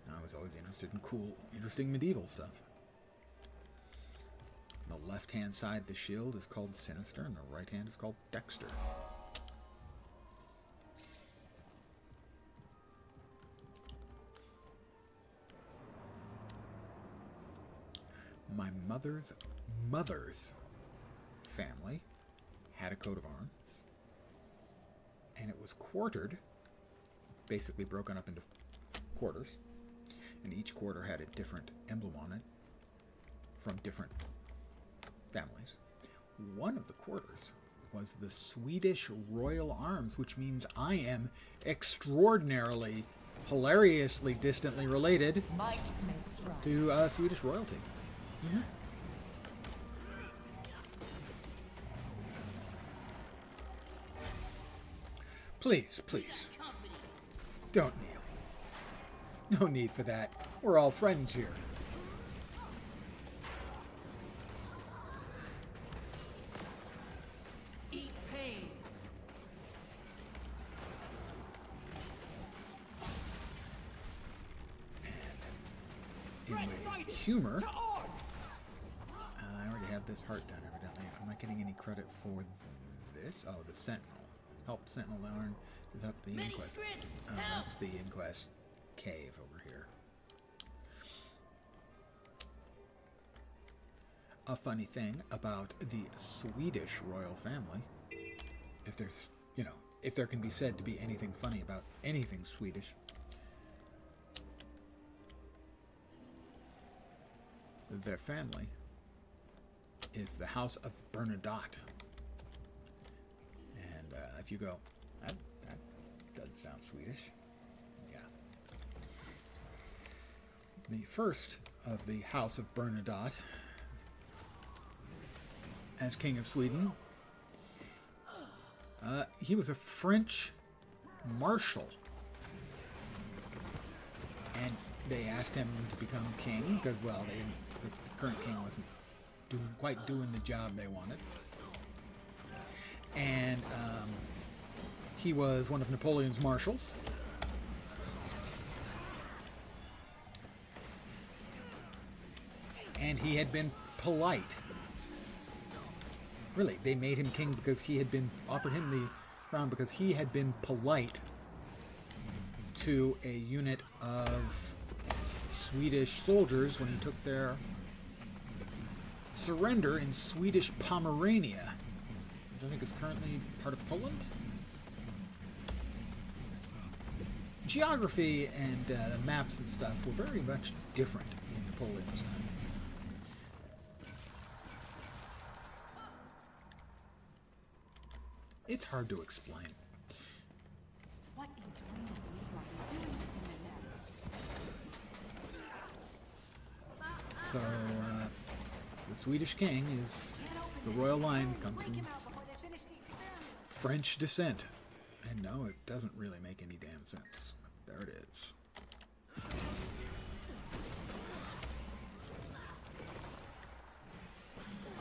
And I was always interested in cool, interesting medieval stuff. The left-hand side of the shield is called Sinister, and the right hand is called Dexter. My mother's family had a coat of arms, and it was quartered, basically broken up into quarters, and each quarter had a different emblem on it from different families. One of the quarters was the Swedish Royal Arms, which means I am extraordinarily, hilariously distantly related Might makes right. to Swedish royalty. Please, please, don't kneel. No need for that. We're all friends here. Eat pain. In way of humor, I already have this heart done, evidently. I'm not getting any credit for this. Oh, the Sentinel. Help Sentinel learn to help the Inquest. That's the Inquest cave over here. A funny thing about the Swedish royal family, if there's, you know, if there can be said to be anything funny about anything Swedish, their family is the House of Bernadotte. And if you go, that doesn't sound Swedish. Yeah. The first of the House of Bernadotte, as King of Sweden, he was a French marshal. And they asked him to become king because, well, the current king wasn't quite doing the job they wanted. And he was one of Napoleon's marshals. And he had been polite. Really, they made him king because he had been offered him the crown because he had been polite to a unit of Swedish soldiers when he took their surrender in Swedish Pomerania, which I think is currently part of Poland. Geography and the maps and stuff were very much different in Napoleon's time. It's hard to explain. What in Dwayne's name are you doing in there? So, the Swedish king is, the royal line comes from French descent. And no, it doesn't really make any damn sense. There it is.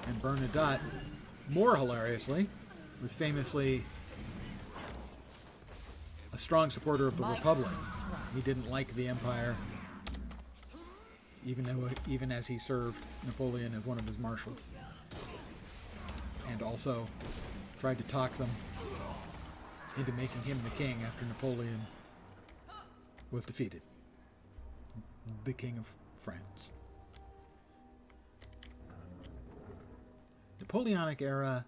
And Bernadotte, more hilariously, was famously a strong supporter of the Republic. He didn't like the Empire, even as he served Napoleon as one of his marshals. And also tried to talk them into making him the king after Napoleon was defeated. The King of France. Napoleonic era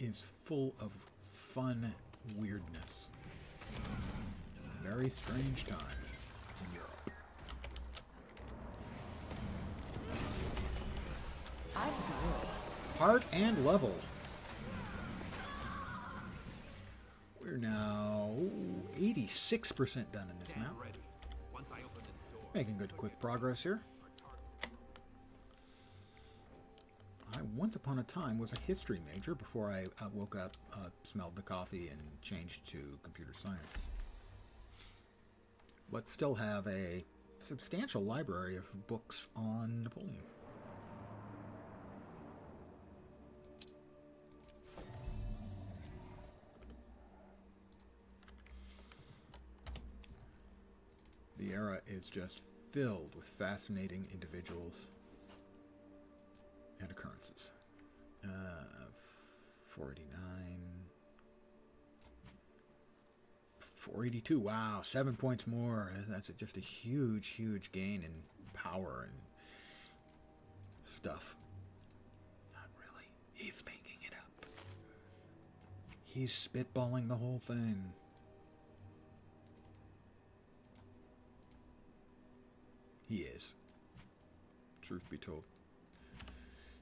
is full of fun weirdness. Very strange time in Europe. I'm good. Heart and level. We're now 86% done in this map. Making good quick progress here. I once upon a time was a history major before I woke up, smelled the coffee, and changed to computer science. But still have a substantial library of books on Napoleon. The era is just filled with fascinating individuals and occurrences. 489, 482. Wow, 7 points more. That's just a huge, huge gain in power and stuff. Not really. He's making it up. He's spitballing the whole thing. He is. Truth be told.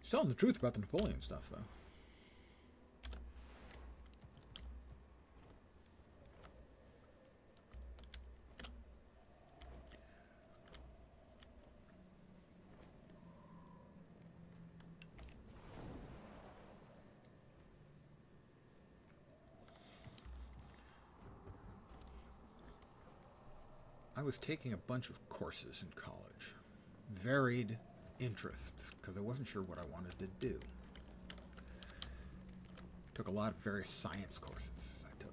He's telling the truth about the Napoleon stuff, though. I was taking a bunch of courses in college. Varied interests, because I wasn't sure what I wanted to do. Took a lot of various science courses. I took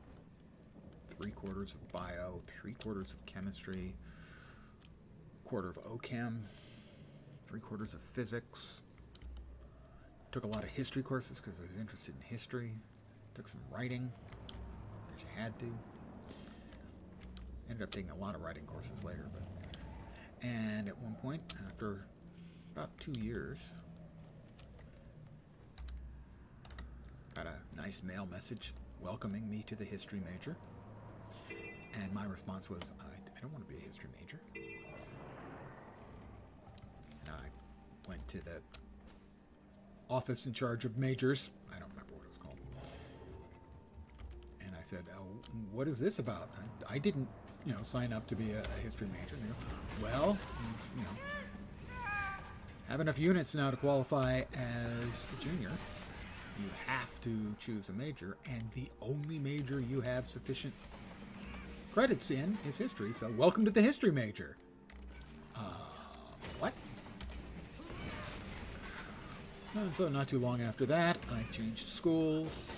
3/4 of bio, 3/4 of chemistry, 1/4 of OChem, 3/4 of physics. Took a lot of history courses because I was interested in history. Took some writing, because you had to. Ended up taking a lot of writing courses later, and at one point, after about 2 years, got a nice mail message welcoming me to the history major. And my response was, I don't want to be a history major. And I went to the office in charge of majors. I don't remember what it was called. And I said, oh, what is this about? I didn't, sign up to be a history major. And they go, well, have enough units now to qualify as a junior. You have to choose a major, and the only major you have sufficient credits in is history, so welcome to the history major. What? And so not too long after that, I changed schools,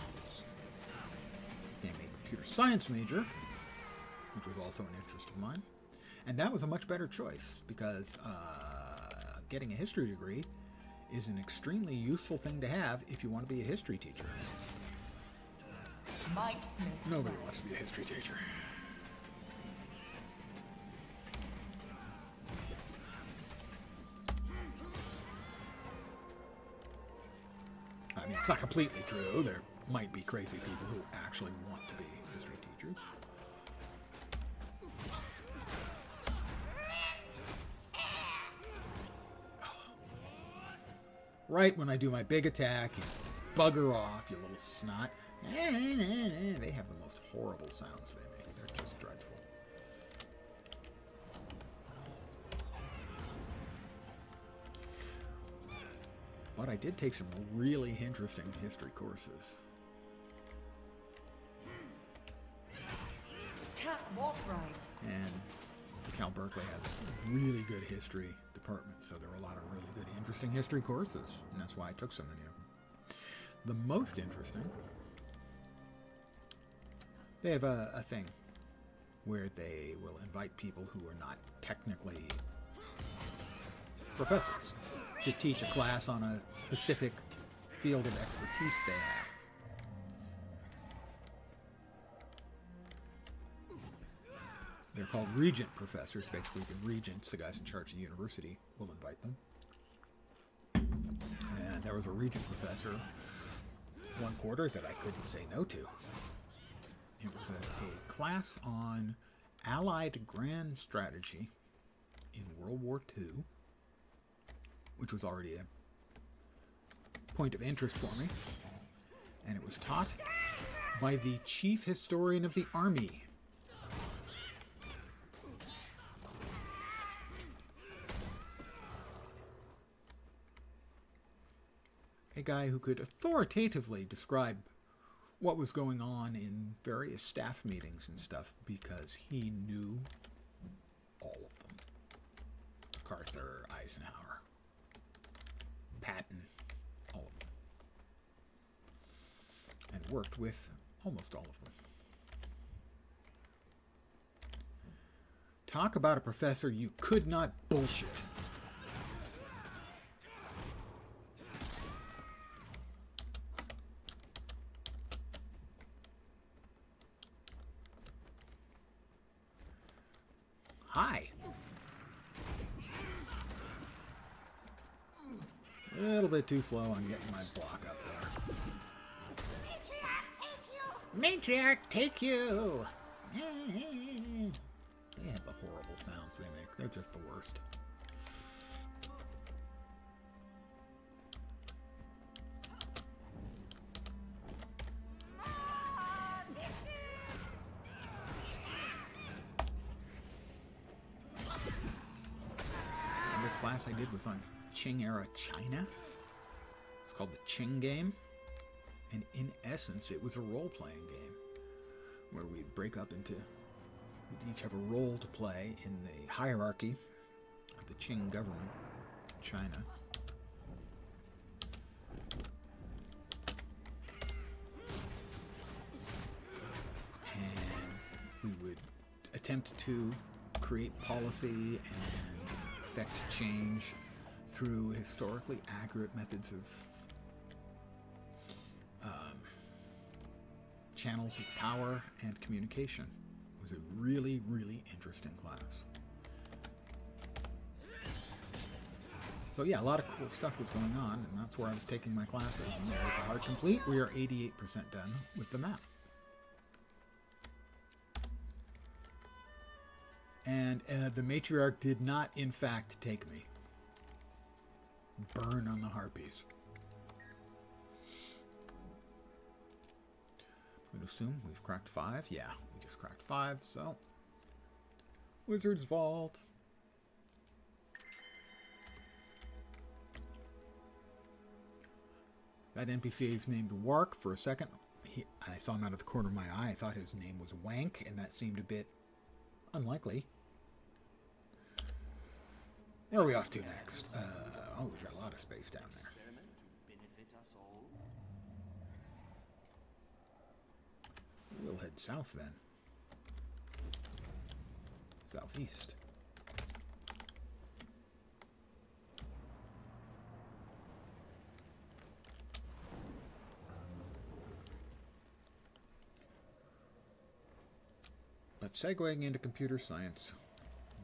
became a computer science major, which was also an interest of mine. And that was a much better choice, because getting a history degree is an extremely useful thing to have if you want to be a history teacher. Might makes Nobody right. wants to be a history teacher. I mean, it's not completely true. There might be crazy people who actually want to be history teachers. Right when I do my big attack, you bugger off, you little snot. They have the most horrible sounds they make. They're just dreadful. But I did take some really interesting history courses. Can't walk right. And Cal Berkeley has a really good history department, so there were a lot of really good, interesting history courses, and that's why I took so many of them. The most interesting, they have a thing where they will invite people who are not technically professors to teach a class on a specific field of expertise they have. They're called regent professors. Basically, the regents, the guys in charge of the university, will invite them. And there was a regent professor one quarter that I couldn't say no to. It was a class on Allied grand strategy in World War II, which was already a point of interest for me. And it was taught by the chief historian of the army. A guy who could authoritatively describe what was going on in various staff meetings and stuff because he knew all of them. MacArthur, Eisenhower, Patton, all of them. And worked with almost all of them. Talk about a professor you could not bullshit. Hi. A little bit too slow on getting my block up there. Matriarch, take you! They have the horrible sounds they make. They're just the worst. Class I did was on Qing era China. It's called the Qing game, and in essence it was a role-playing game where we'd break up into We each have a role to play in the hierarchy of the Qing government in China. And we would attempt to create policy and effect change through historically accurate methods of channels of power and communication. It was a really, really interesting class. So yeah, a lot of cool stuff was going on, and that's where I was taking my classes. And there's the hard complete. We are 88% done with the map. And the matriarch did not, in fact, take me. Burn on the harpies. I'm going to assume we've cracked 5. Yeah, we just cracked 5, so... Wizard's Vault. That NPC is named Wark for a second. I saw him out of the corner of my eye. I thought his name was Wank, and that seemed a bit unlikely. Where are we off to next? Oh, we've got a lot of space down there. We'll head south then. Southeast. But segueing into computer science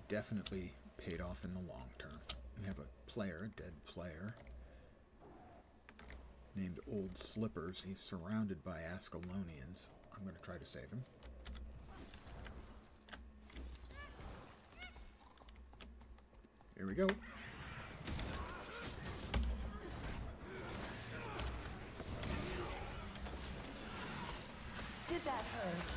definitely paid off in the long term. We have a player, a dead player, named Old Slippers. He's surrounded by Ascalonians. I'm going to try to save him. Here we go. Did that hurt?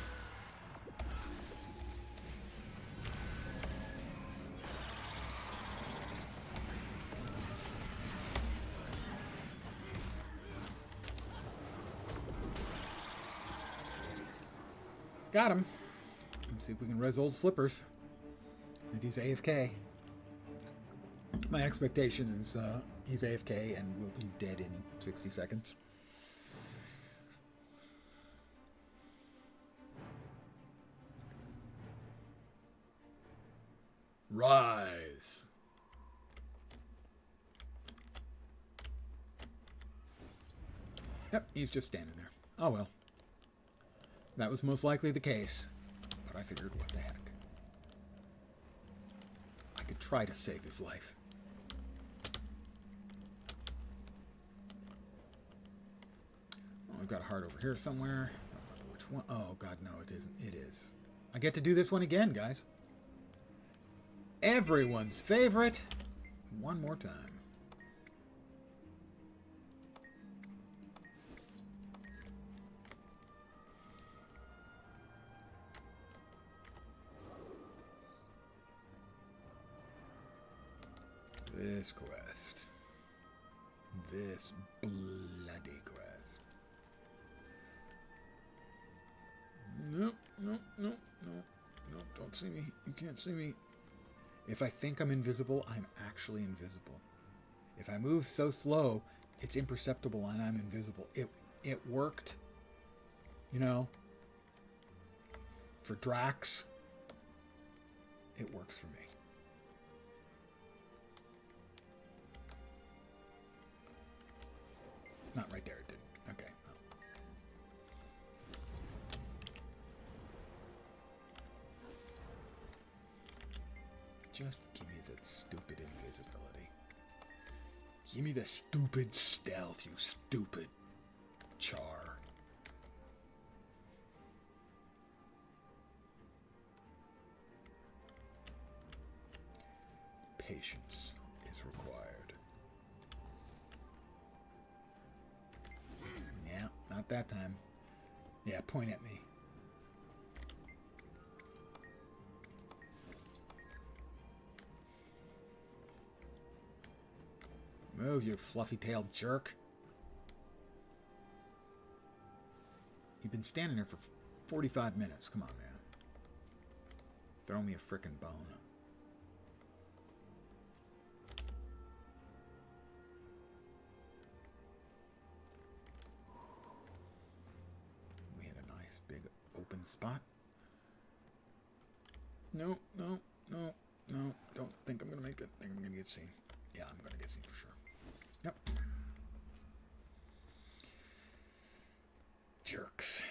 Got him. Let's see if we can res Old Slippers. And he's AFK. My expectation is he's AFK and will be dead in 60 seconds. Rise. Yep, he's just standing there. Oh well. That was most likely the case, but I figured, what the heck. I could try to save his life. Oh, we've got a heart over here somewhere. I don't remember which one. Oh, God, no, it isn't. It is. I get to do this one again, guys. Everyone's favorite. One more time. This quest. This bloody quest. No, no, no, no, no, don't see me. You can't see me. If I think I'm invisible, I'm actually invisible. If I move so slow, it's imperceptible and I'm invisible. It worked, you know, for Drax. It works for me. Not right there, it didn't. Okay. Oh. Just give me the stupid invisibility. Give me the stupid stealth, you stupid char. Patience is required. Yeah, not that time. Yeah, point at me. Move, you fluffy-tailed jerk. You've been standing there for 45 minutes. Come on, man. Throw me a frickin' bone. We had a nice big open spot. No, no, no, no. Don't think I'm gonna make it. Think I'm gonna get seen. Yeah, I'm gonna get seen for sure. Yep. Jerks.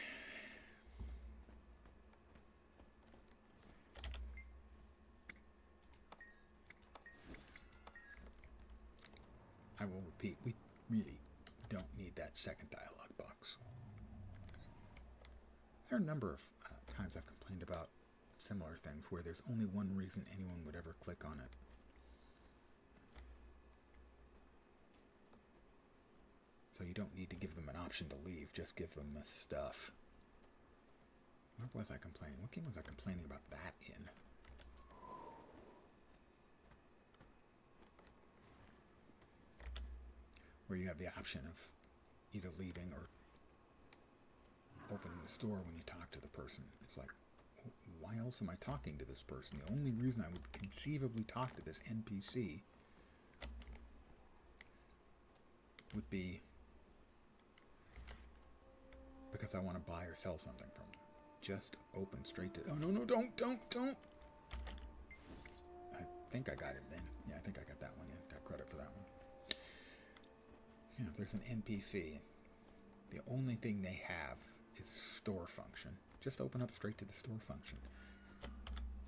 I will repeat, we really don't need that second dialogue box. There are a number of times I've complained about similar things where there's only one reason anyone would ever click on it. So you don't need to give them an option to leave, just give them the stuff. What was I complaining? What game was I complaining about that in? Where you have the option of either leaving or opening the store when you talk to the person. It's like, why else am I talking to this person? The only reason I would conceivably talk to this NPC would be because I want to buy or sell something from them. Just open straight to... Oh, no, no, don't. I think I got it then. Yeah, I think I got that one in. Got credit for that one. You know, if there's an NPC, the only thing they have is store function. Just open up straight to the store function.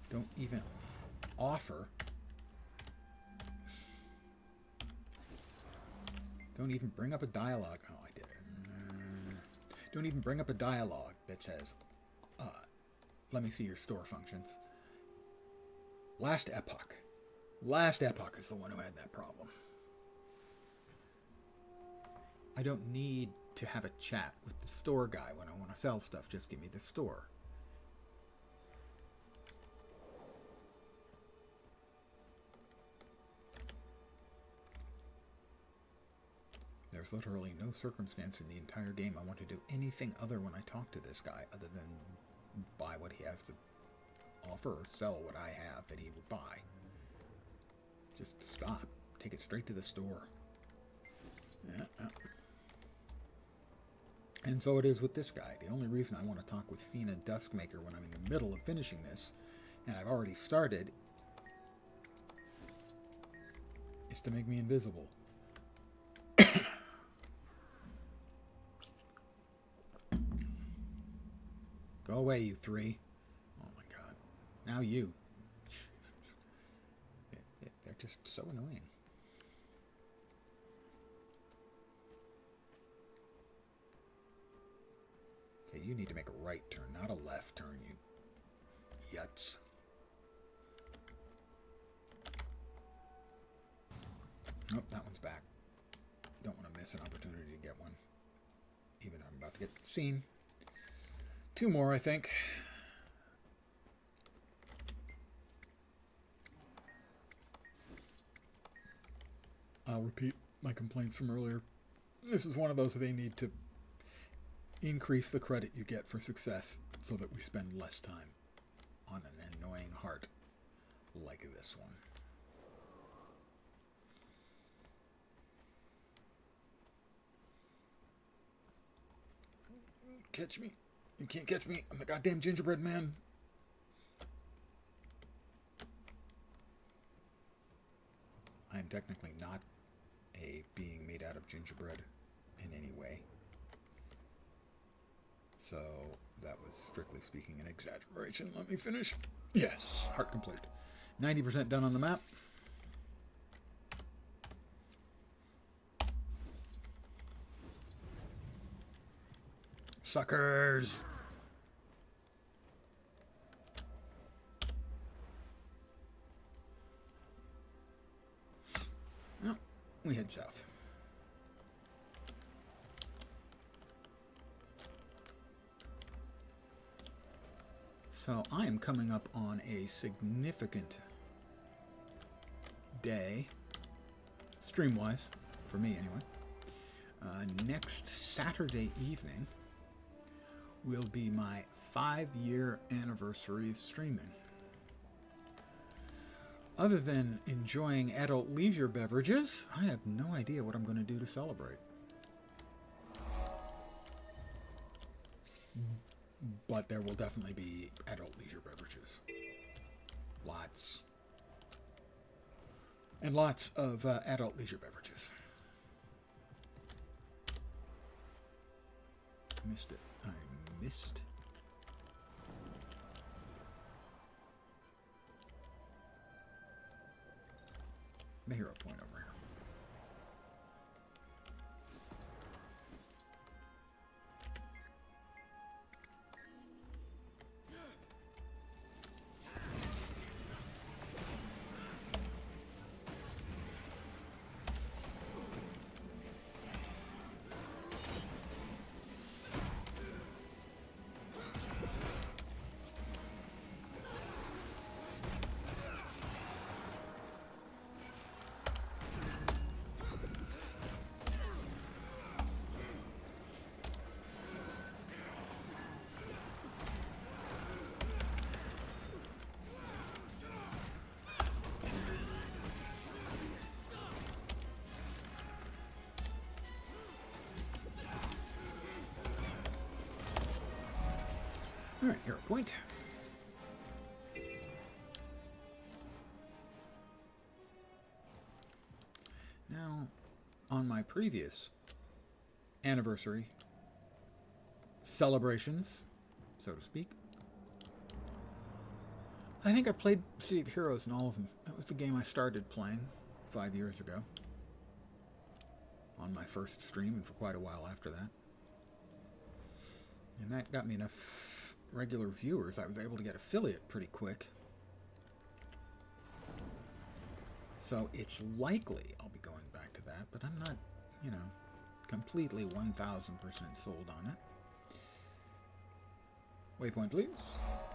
Don't even offer. Don't even bring up a dialogue. Oh, I did it. Don't even bring up a dialogue that says, let me see your store functions. Last Epoch is the one who had that problem. I don't need to have a chat with the store guy when I want to sell stuff. Just give me the store. There's literally no circumstance in the entire game I want to do anything other when I talk to this guy other than buy what he has to offer or sell what I have that he would buy. Just stop. Take it straight to the store. And so it is with this guy. The only reason I want to talk with Fina Duskmaker when I'm in the middle of finishing this, and I've already started, is to make me invisible. Go away, you three. Oh my god. Now you. They're just so annoying. Okay, you need to make a right turn, not a left turn, you yuts. Nope, that one's back. Don't want to miss an opportunity to get one. Even though I'm about to get seen. 2 more, I think. I'll repeat my complaints from earlier. This is one of those that they need to increase the credit you get for success so that we spend less time on an annoying heart like this one. Catch me. You can't catch me. I'm the goddamn gingerbread man. I am technically not a being made out of gingerbread in any way. So that was, strictly speaking, an exaggeration. Let me finish. Yes, heart complete. 90% done on the map. Suckers! Well, we head south. So I am coming up on a significant day, stream-wise, for me anyway. Next Saturday evening will be my 5-year anniversary of streaming. Other than enjoying adult leisure beverages, I have no idea what I'm going to do to celebrate. But there will definitely be adult leisure beverages. Lots. And lots of adult leisure beverages. Missed it. I missed. The hero point over here. Alright, hero point. Now, on my previous anniversary celebrations, so to speak, I think I played City of Heroes in all of them. That was the game I started playing 5 years ago. On my first stream and for quite a while after that. And that got me enough regular viewers. I was able to get affiliate pretty quick. So it's likely I'll be going back to that, but I'm not, you know, completely 1,000% sold on it. Waypoint, please.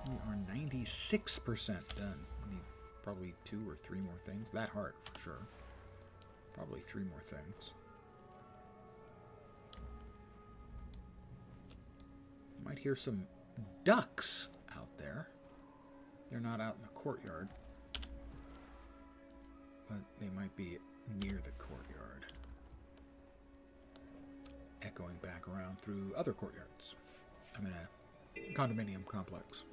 We are 96% done. We need probably 2 or 3 more things. That hard, for sure. Probably 3 more things. Might hear some ducks out there. They're not out in the courtyard, but they might be near the courtyard, echoing back around through other courtyards. I'm in a condominium complex.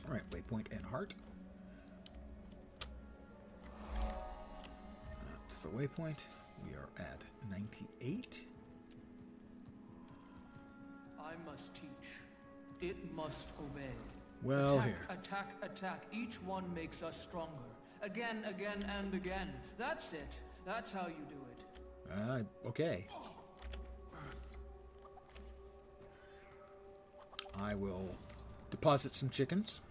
All right, waypoint and heart. That's the waypoint. We are at 98. I must teach. It must obey. Well, attack, here. Attack, attack. Each one makes us stronger. Again, again, and again. That's it. That's how you do it. Okay. I will deposit some chickens.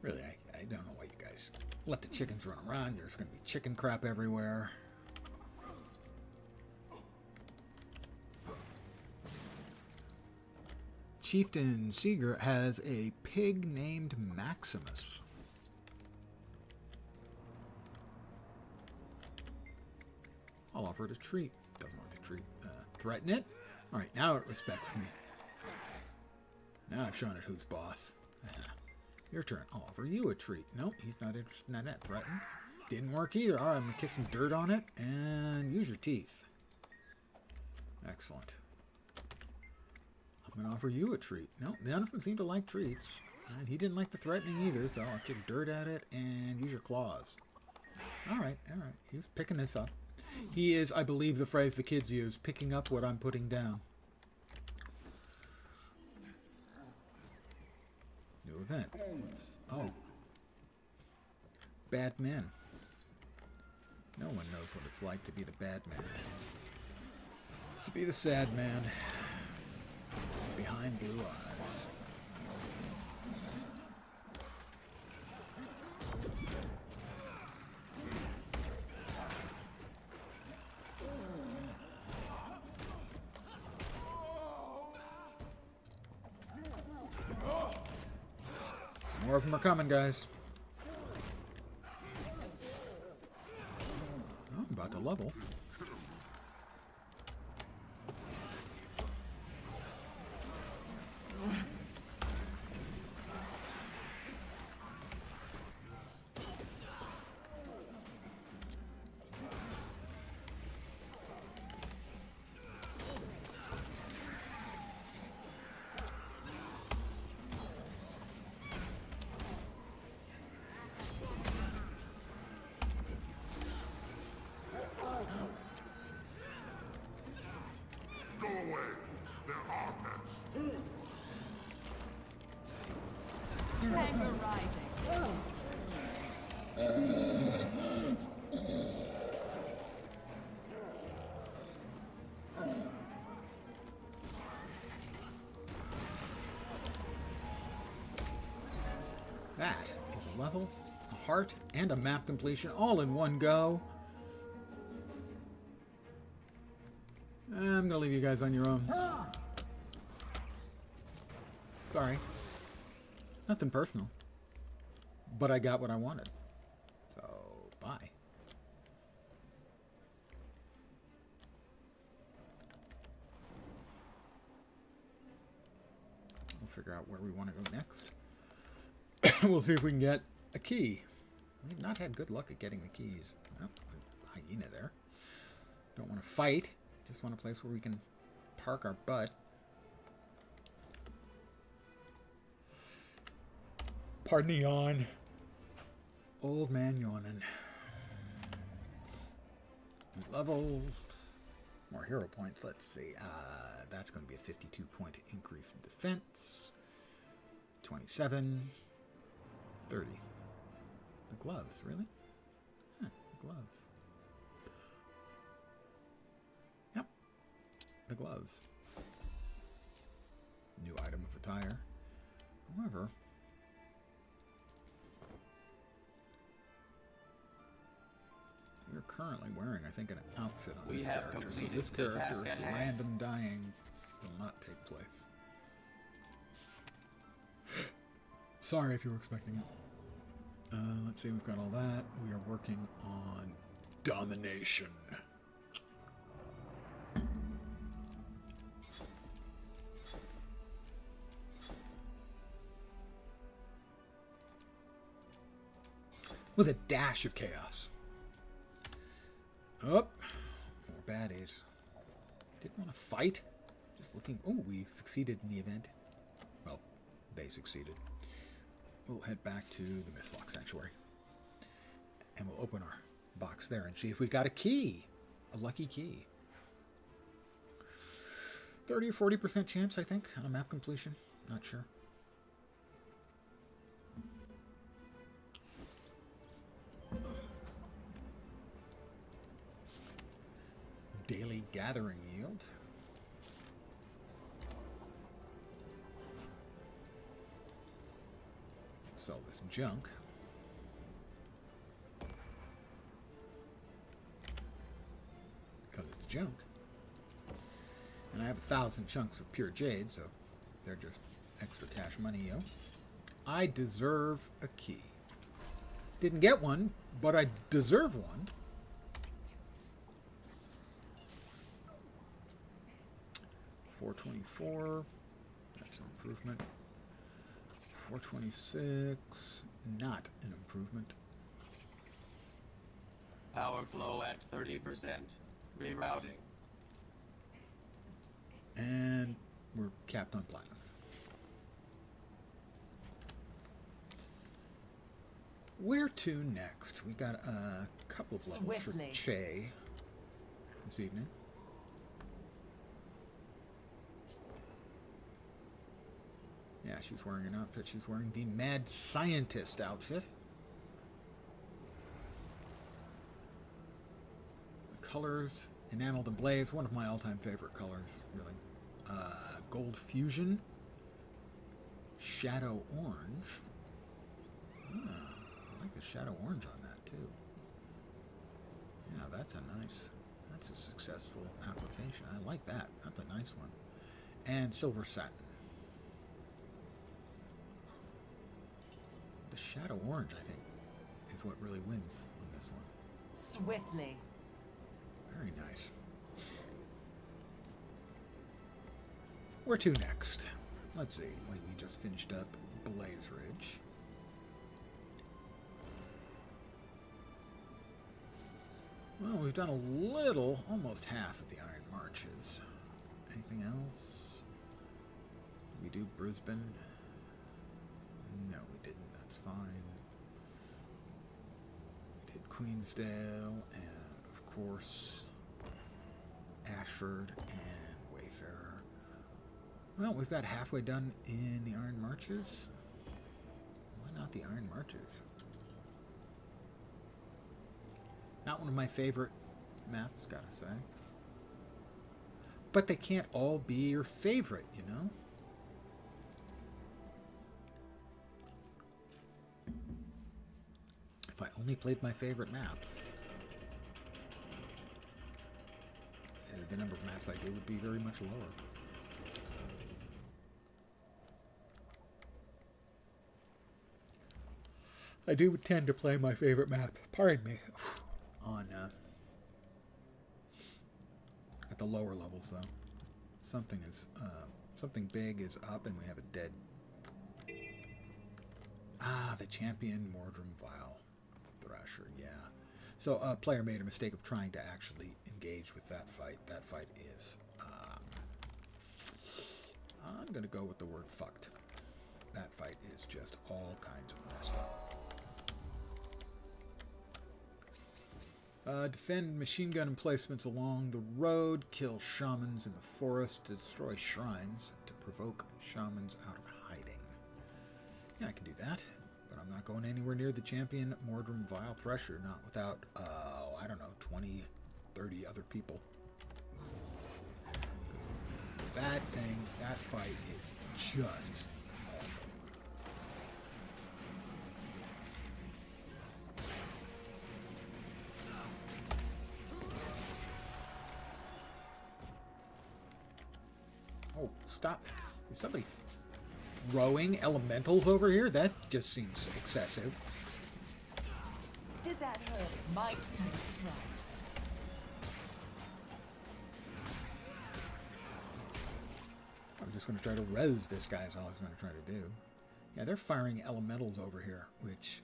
Really, I don't know why you guys let the chickens run around. There's going to be chicken crap everywhere. Chieftain Seeger has a pig named Maximus. I'll offer it a treat. Doesn't want the treat. Threaten it? Alright, now it respects me. Now I've shown it who's boss. Your turn. I'll offer you a treat. Nope, he's not interested in that. Threaten. Didn't work either. Alright, I'm going to kick some dirt on it and use your teeth. Excellent. I'm going to offer you a treat. No, none of them seem to like treats. And he didn't like the threatening either, so I'll kick dirt at it and use your claws. Alright, alright. He's picking this up. He is, I believe the phrase the kids use, picking up what I'm putting down. New event. Oh. Bad men. No one knows what it's like to be the bad man. To be the sad man. Behind blue eyes. More of them are coming, guys. Oh, I'm about to level. Go away. There are pets. Anger rising. That is a level, a heart, and a map completion all in one go. I'm gonna leave you guys on your own. Sorry. Nothing personal. But I got what I wanted. So, bye. We'll figure out where we want to go next. We'll see if we can get a key. We've not had good luck at getting the keys. Oh, a hyena there. Don't want to fight. Just want a place where we can park our butt. Pardon the yawn. Old man yawning. Levels. More hero points. Let's see. That's going to be a 52-point increase in defense. 27. 30. The gloves, really? Huh, the gloves. Yep. The gloves. New item of attire. However, we're currently wearing, I think, an outfit on this character. So this character's random dying will not take place. Sorry if you were expecting it. Let's see, we've got all that. We are working on domination. With a dash of chaos. Oh, more baddies. Didn't want to fight. Just looking. Oh, we succeeded in the event. Well, they succeeded. We'll head back to the Mistlock Sanctuary. And we'll open our box there and see if we've got a key. A lucky key. 30 or 40% chance, I think, on a map completion. Not sure. Daily gathering yield. Sell this junk. Because it's junk. And I have 1,000 chunks of pure jade, so they're just extra cash money, yo. I deserve a key. Didn't get one, but I deserve one. $424. That's an improvement. 426. Not an improvement. Power flow at 30%. Rerouting. And we're capped on platinum. Where to next? We got a couple of levels Swiftly. for Che this evening. Yeah, she's wearing an outfit. She's wearing the Mad Scientist outfit. The colors, enameled and blaze, one of my all-time favorite colors, really. Gold Fusion. Shadow Orange. I like the Shadow Orange on that, too. Yeah, that's a successful application. I like that. That's a nice one. And Silver Satin. Shadow Orange, I think, is what really wins on this one. Swiftly. Very nice. Where to next? Let's see. We just finished up Blaze Ridge. Well, we've done a little, almost half of the Iron Marches. Anything else? Did we do Brisbane? No, we didn't. That's fine. We did Queensdale, and of course, Ashford and Wayfarer. Well, we've got halfway done in the Iron Marches. Why not the Iron Marches? Not one of my favorite maps, gotta say. But they can't all be your favorite, you know? If I only played my favorite maps, the number of maps I do would be very much lower. I do tend to play my favorite map, pardon me, on at the lower levels though. Something big is up and we have a dead. Ah, the champion Mordrum Vile Thrasher, yeah. So a player made a mistake of trying to actually engage with that fight. That fight is I'm gonna go with the word fucked. That fight is just all kinds of messed up. Defend machine gun emplacements along the road, kill shamans in the forest, destroy shrines to provoke shamans out of hiding. Yeah, I can do that, but I'm not going anywhere near the champion Mordrum Vile Thresher, not without, I don't know, 20, 30 other people. That thing, that fight is just awful. Oh, stop. Is somebody throwing elementals over here? That just seems excessive. Did that hurt? Might makes right. I'm just going to try to res this guy is all I was going to try to do. Yeah, they're firing elementals over here, which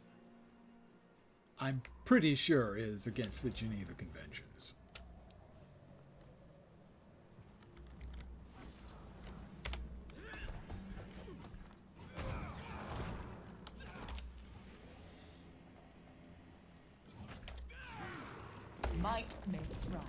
I'm pretty sure is against the Geneva Conventions. Might makes right.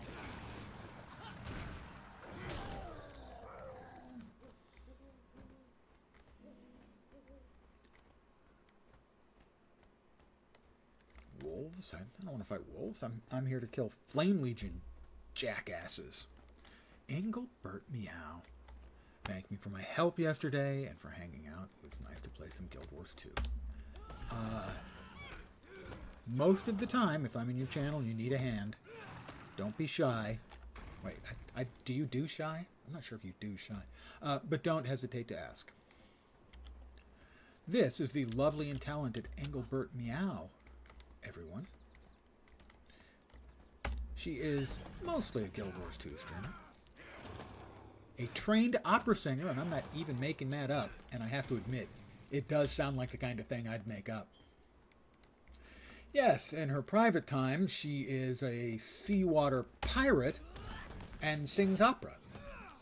Wolves? I don't want to fight wolves. I'm here to kill Flame Legion jackasses. Engelbert Meow. Thanked me for my help yesterday and for hanging out. It was nice to play some Guild Wars 2. Most of the time, if I'm in your channel and you need a hand, don't be shy. Wait, do you do shy? I'm not sure if you do shy. But don't hesitate to ask. This is the lovely and talented Engelbert Meow, everyone. She is mostly a Guild Wars 2 streamer. A trained opera singer, and I'm not even making that up, and I have to admit, it does sound like the kind of thing I'd make up. Yes, in her private time, she is a seawater pirate and sings opera.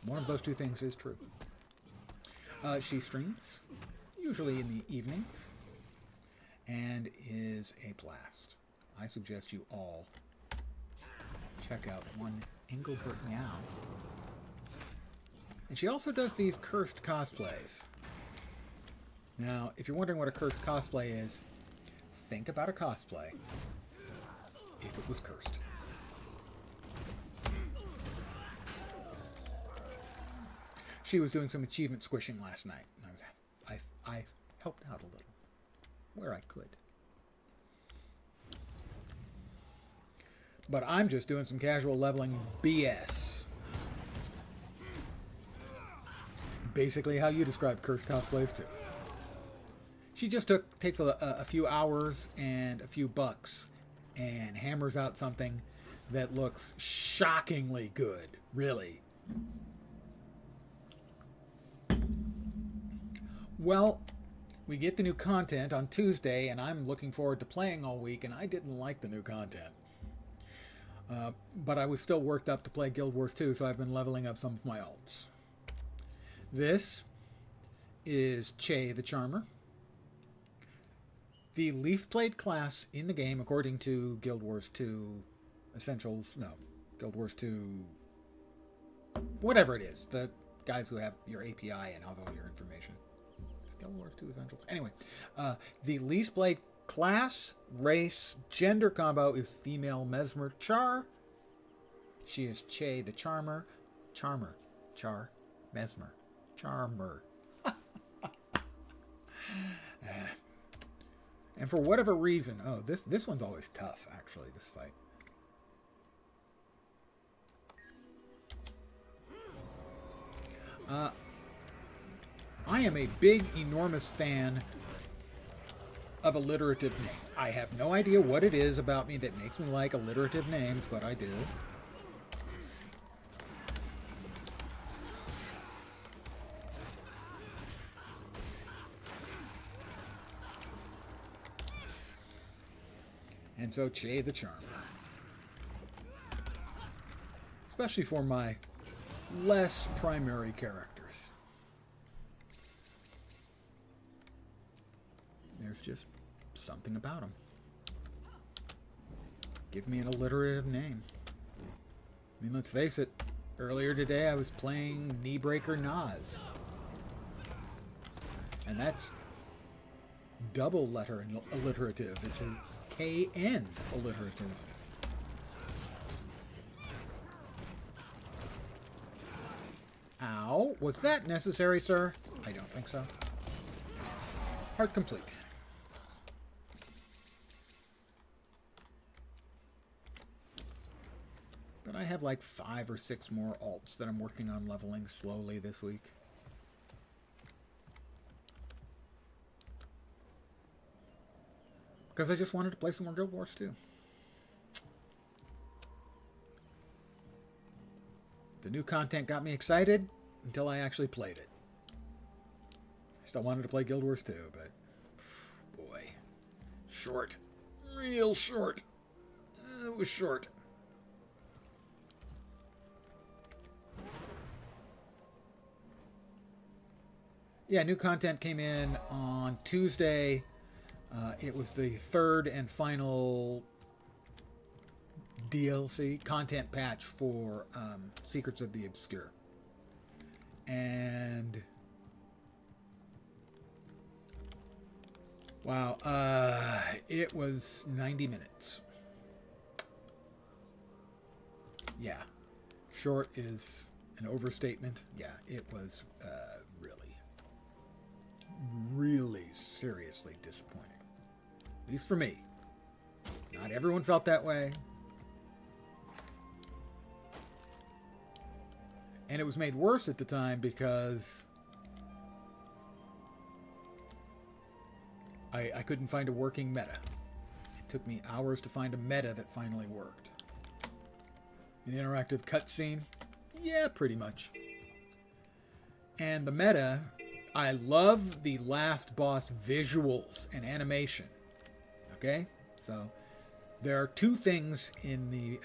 One of those two things is true. She streams, usually in the evenings, and is a blast. I suggest you all check out one Engelbert Meow. And she also does these cursed cosplays. Now, if you're wondering what a cursed cosplay is, think about a cosplay if it was cursed. She was doing some achievement squishing last night, and I helped out a little where I could. But I'm just doing some casual leveling BS. Basically how you describe cursed cosplays too. She just takes a few hours and a few bucks and hammers out something that looks shockingly good, really. Well, we get the new content on Tuesday, and I'm looking forward to playing all week, and I didn't like the new content. But I was still worked up to play Guild Wars 2, so I've been leveling up some of my alts. This is Che the Charmer. The least played class in the game, according to Guild Wars 2 Essentials. No, Guild Wars 2... whatever it is. The guys who have your API and have all your information. It's Guild Wars 2 Essentials. Anyway, the least played class, race, gender combo is female Mesmer Char. She is Che the Charmer. Charmer. Char. Mesmer. Charmer. And for whatever reason... oh, this one's always tough, actually, this fight. I am a big, enormous fan of alliterative names. I have no idea what it is about me that makes me like alliterative names, but I do. And so Che the Charmer. Especially for my less primary characters. There's just something about them. Give me an alliterative name. I mean, let's face it. Earlier today I was playing Kneebreaker Nas. And that's double letter alliterative. It's a KN alliterative. Ow. Was that necessary, sir? I don't think so. Part complete. But I have like 5 or 6 more alts that I'm working on leveling slowly this week. Because I just wanted to play some more Guild Wars 2. The new content got me excited until I actually played it. I still wanted to play Guild Wars 2, but... boy. Short. Real short. It was short. Yeah, new content came in on Tuesday. It was the 3rd and final DLC content patch for Secrets of the Obscure. And wow, it was 90 minutes. Yeah, short is an overstatement. Yeah, it was really seriously disappointing. At least for me. Not everyone felt that way. And it was made worse at the time because I couldn't find a working meta. It took me hours to find a meta that finally worked. An interactive cutscene? Yeah, pretty much. And the meta, I love the last boss visuals and animation. Okay? So there are 2 things in the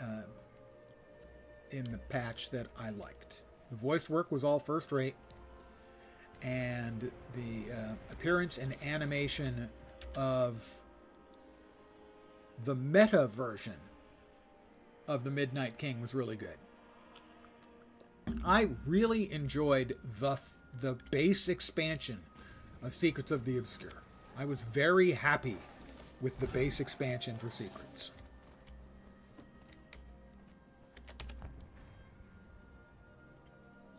patch that I liked. The voice work was all first rate, and the appearance and animation of the meta version of the Midnight King was really good. I really enjoyed the base expansion of Secrets of the Obscure. I was very happy with the base expansion for Secrets.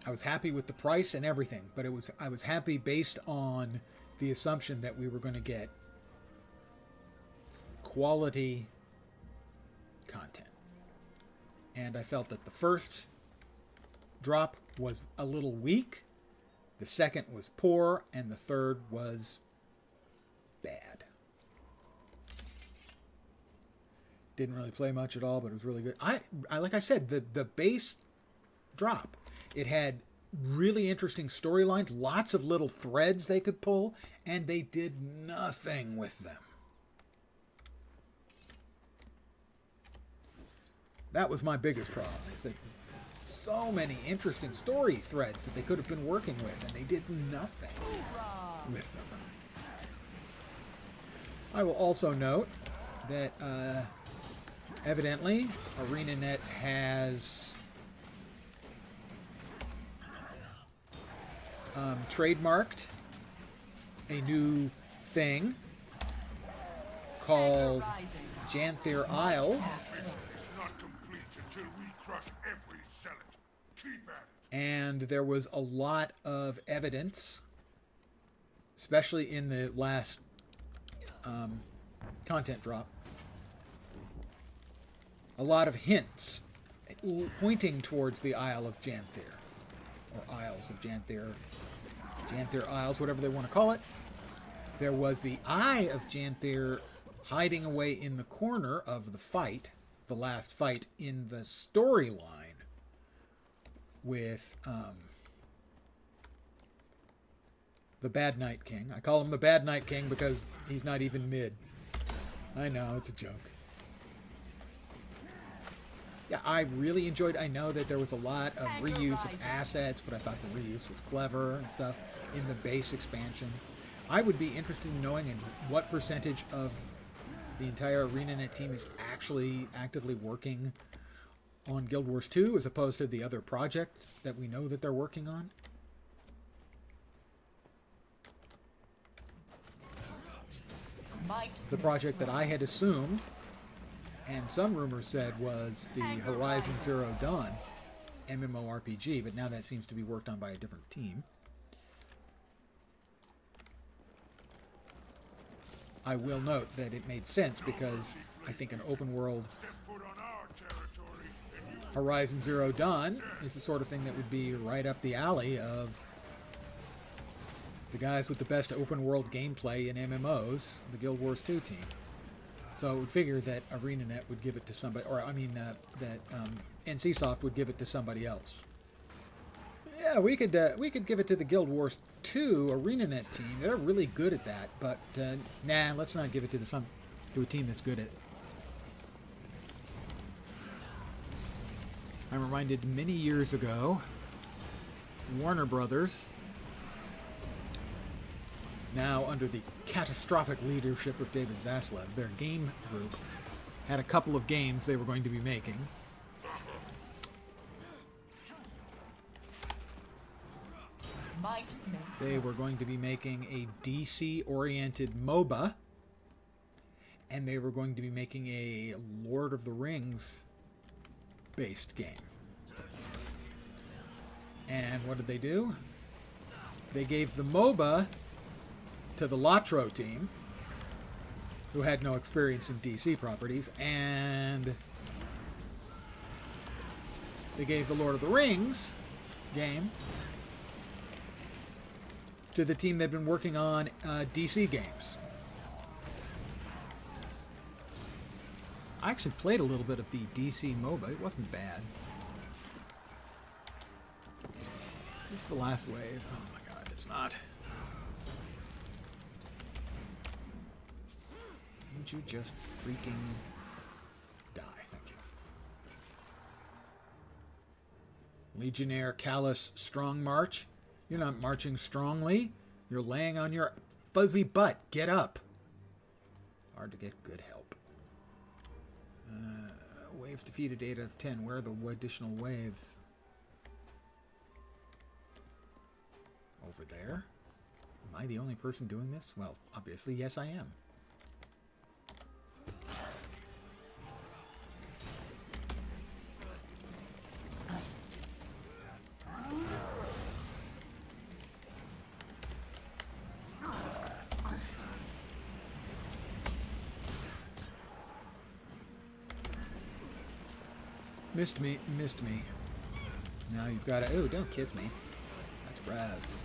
I was happy with the price and everything, but I was happy based on the assumption that we were going to get quality content. And I felt that the first drop was a little weak, the second was poor, and the third was Didn't really play much at all, but it was really good. I like I said, the base drop, it had really interesting storylines, lots of little threads they could pull, and they did nothing with them. That was my biggest problem, is that so many interesting story threads that they could have been working with, and they did nothing with them. I will also note that evidently ArenaNet has trademarked a new thing called Janther Isles. It's not complete until we crush every zealot. Keep at it. And there was a lot of evidence, especially in the last content drop, a lot of hints pointing towards the Isle of Janther, or Isles of Janther, Janther Isles, whatever they want to call it. There was the Eye of Janther hiding away in the corner of the fight, the last fight in the storyline with the Bad Night King. I call him the Bad Night King because he's not even mid. I know, it's a joke. Yeah, I really enjoyed, I know that there was a lot of reuse of assets, but I thought the reuse was clever and stuff in the base expansion. I would be interested in knowing what percentage of the entire ArenaNet team is actually actively working on Guild Wars 2 as opposed to the other projects that we know that they're working on. The project that I had assumed, and some rumors said, was the Horizon Zero Dawn MMORPG, but now that seems to be worked on by a different team. I will note that it made sense because I think an open world Horizon Zero Dawn is the sort of thing that would be right up the alley of the guys with the best open world gameplay in MMOs, the Guild Wars 2 team. So I would figure that ArenaNet would give it to somebody, or I mean that NCSoft would give it to somebody else. Yeah, we could give it to the Guild Wars 2 ArenaNet team. They're really good at that, but nah, let's not give it to a team that's good at it. I'm reminded many years ago, Warner Brothers, now under the catastrophic leadership of David Zaslav, their game group had a couple of games they were going to be making. They were going to be making a DC-oriented MOBA, and they were going to be making a Lord of the Rings-based game. And what did they do? They gave the MOBA to the Latro team, who had no experience in DC properties, and they gave the Lord of the Rings game to the team they've been working on DC games. I actually played a little bit of the DC MOBA. It wasn't bad. This is the last wave. Oh my god, it's not. Wouldn't you just freaking die? Thank you. Legionnaire Callus Strong March. You're not marching strongly. You're laying on your fuzzy butt. Get up. Hard to get good help. Waves defeated 8 out of 10. Where are the additional waves? Over there? Am I the only person doing this? Well, obviously, yes, I am. Missed me. Now you've got to... Oh, don't kiss me. That's gross.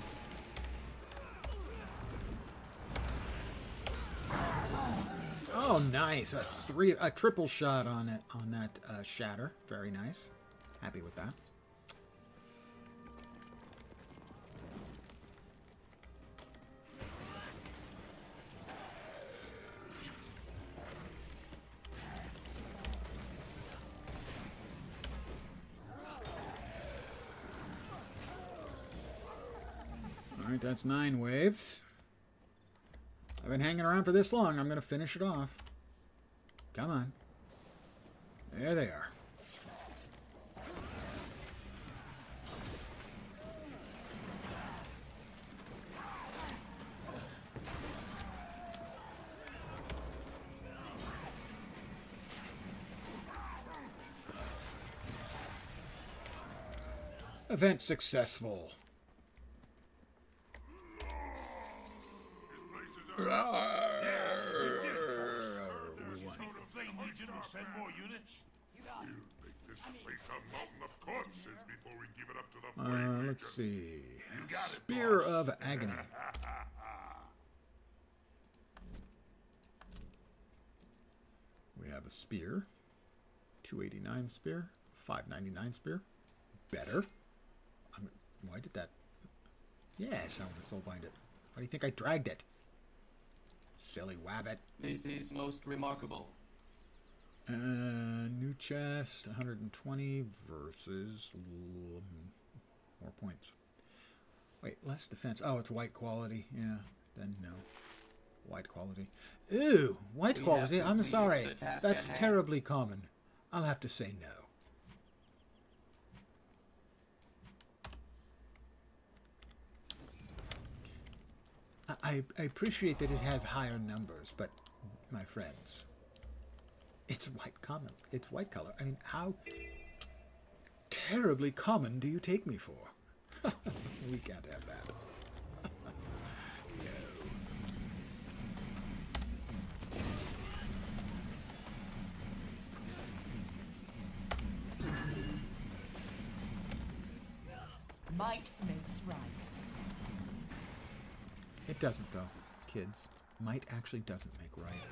Oh, Oh, nice. A triple shot on it, on that shatter. Very nice. Happy with that. Alright, that's 9 waves. I've been hanging around for this long. I'm going to finish it off. Come on. There they are. Event successful. Send more units? We'll make this place a mountain of corpses before we give it up to the Flame Let's see. got it, Spear boss. of Agony. We have a spear. 289 spear. 599 spear. Better. Why did that... Yes, I want to soulbind it. Why do you think I dragged it? Silly wabbit. This is most remarkable. New chest, 120 versus more points. Wait, less defense. Oh, it's white quality. Yeah, then no. White quality. Ew, white quality. I'm sorry. That's terribly common. I'll have to say no. I appreciate that it has higher numbers, but my friends, it's white common. It's white color. I mean, how terribly common do you take me for? We can't have that. Might makes right. It doesn't, though, kids. Might actually doesn't make right.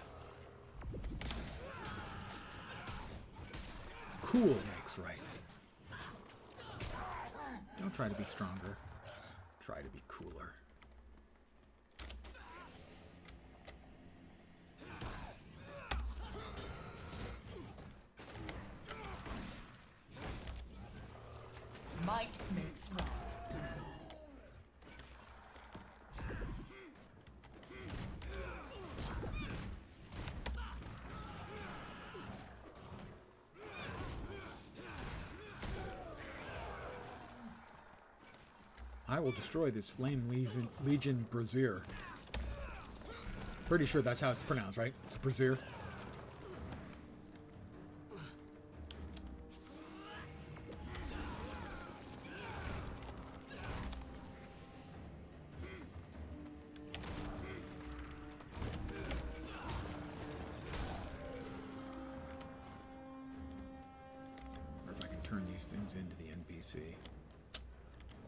Cool makes right. Don't try to be stronger. Try to be cooler. Might makes right. I will destroy this Flame Legion Brazier. Pretty sure that's how it's pronounced, right? It's Brazier. Or if I can turn these things into the NPC.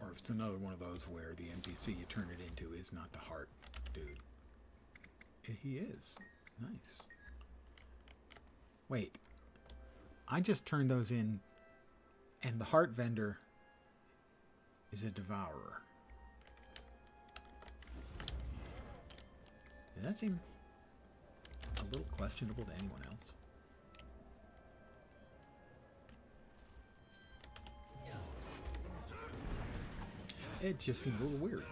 Or if it's another one of those where the NPC you turn it into is not the heart dude. He is. Nice. Wait. I just turned those in, and the heart vendor is a devourer. Does that seem a little questionable to anyone else? It just seems a little weird.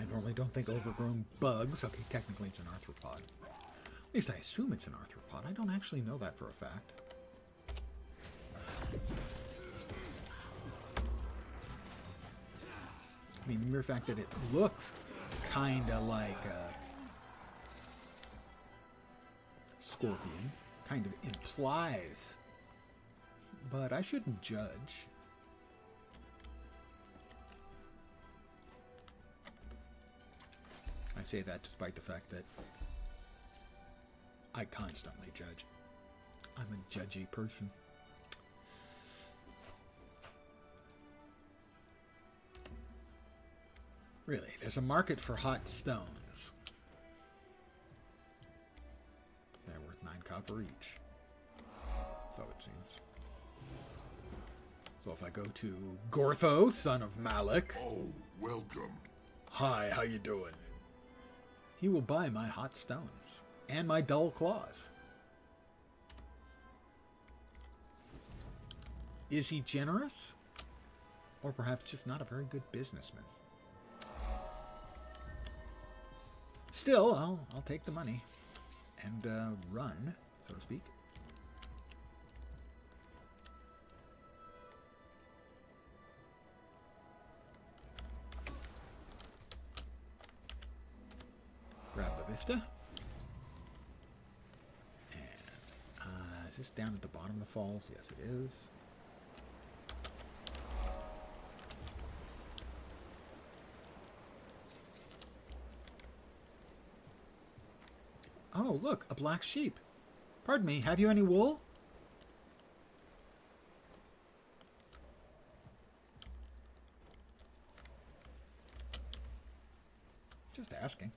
I normally don't think overgrown bugs. Okay, technically it's an arthropod. At least I assume it's an arthropod. I don't actually know that for a fact. I mean, the mere fact that it looks kind of like a scorpion kind of implies, but I shouldn't judge. I say that despite the fact that I constantly judge. I'm a judgy person. Really, there's a market for hot stones. 9 copper each. So it seems. So if I go to Gortho, son of Malik. Oh, welcome. Hi, how you doing? He will buy my hot stones and my dull claws. Is he generous? Or perhaps just not a very good businessman? Still, I'll take the money and run, so to speak. Grab the vista. And is this down at the bottom of the falls? Yes, it is. Oh, look, a black sheep. Pardon me, have you any wool? Just asking.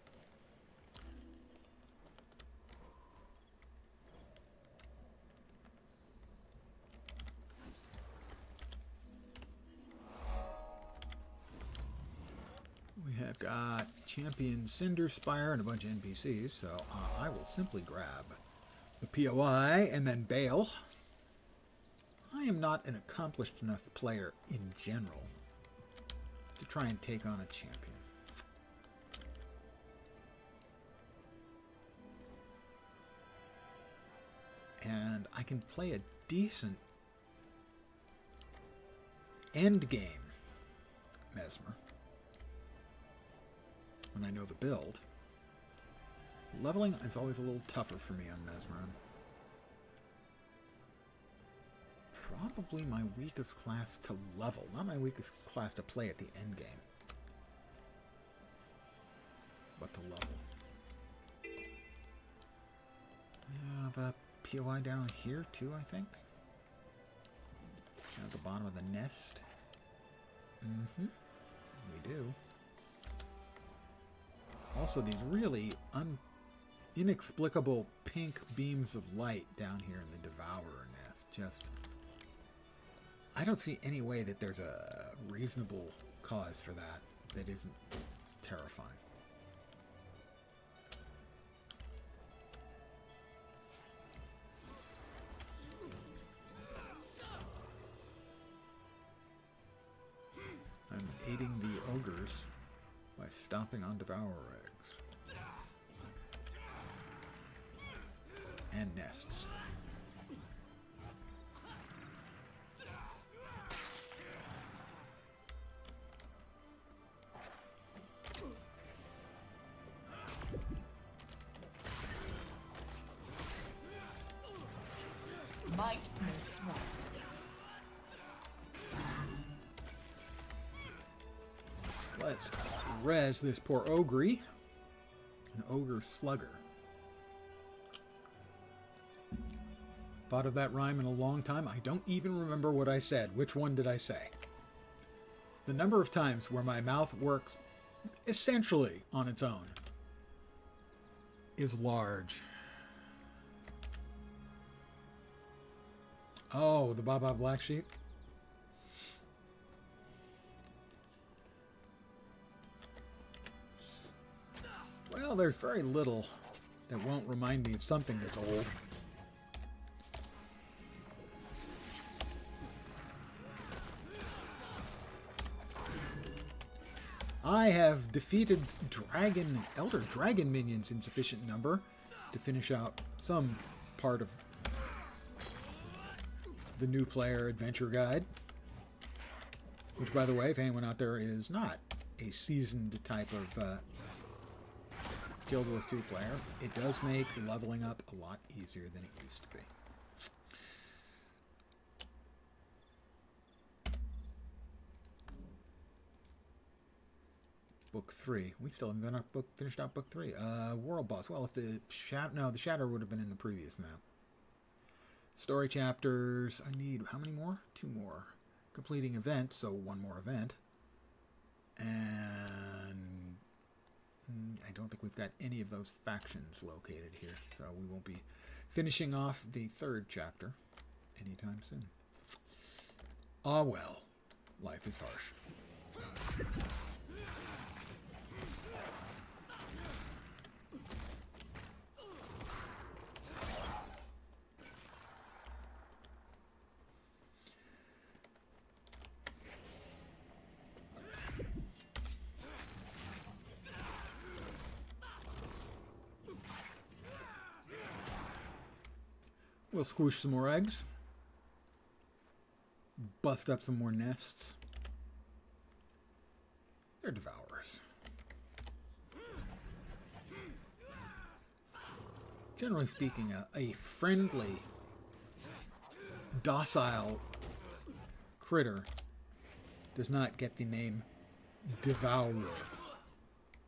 We have got Champion Cinder Spire and a bunch of NPCs, so I will simply grab the POI and then bail. I am not an accomplished enough player in general to try and take on a champion. And I can play a decent endgame Mesmer when I know the build. Leveling is always a little tougher for me on Mesmer. Probably my weakest class to level, not my weakest class to play at the end game, but to level. I have a POI down here too, I think. At the bottom of the nest. We do. Also, these really inexplicable pink beams of light down here in the Devourer nest. Just, I don't see any way that there's a reasonable cause for that that isn't terrifying. I'm aiding the ogres by stomping on Devourer eggs. And nests. Might makes right. Let's res this poor ogre. An ogre slugger. Thought of that rhyme in a long time. I don't even remember what I said. Which one did I say? The number of times where my mouth works essentially on its own is large. Oh, the Baba Black Sheep? Well, there's very little that won't remind me of something that's old. I have defeated elder dragon minions in sufficient number to finish out some part of the new player adventure guide. Which, by the way, if anyone out there is not a seasoned type of Guild Wars 2 player, it does make leveling up a lot easier than it used to be. Book 3. We still haven't finished out Book 3. World Boss. Well, if the Shatter would have been in the previous map. Story chapters. I need, how many more? 2 more. Completing events, so 1 more event. And I don't think we've got any of those factions located here, so we won't be finishing off the 3rd chapter anytime soon. Ah well, life is harsh. We'll squish some more eggs. Bust up some more nests. They're devourers. Generally speaking, a friendly, docile critter does not get the name devourer.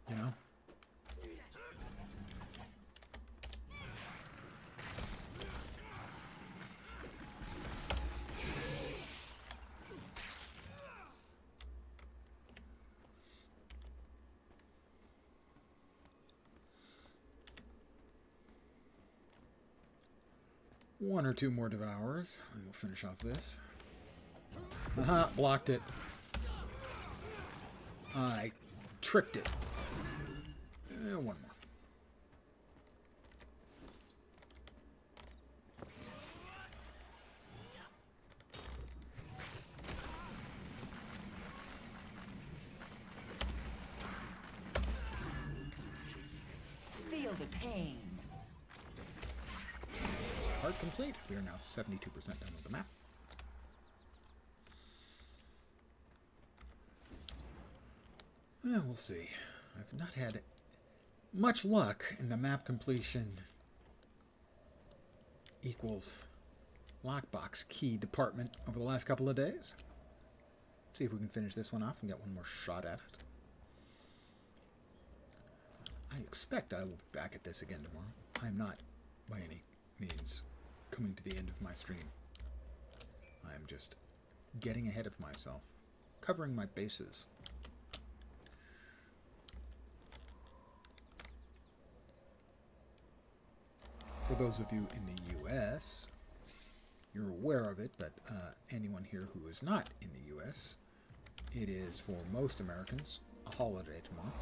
You know? One or two more devourers, and we'll finish off this. Aha, blocked it. I tricked it. One more. Feel the pain. Part complete. We are now 72% done with the map. Well, we'll see. I've not had much luck in the map completion equals lockbox key department over the last couple of days. See if we can finish this one off and get one more shot at it. I expect I will be back at this again tomorrow. I am not, by any means, coming to the end of my stream. I am just getting ahead of myself, covering my bases. For those of you in the U.S., you're aware of it, but anyone here who is not in the U.S., it is, for most Americans, a holiday tomorrow.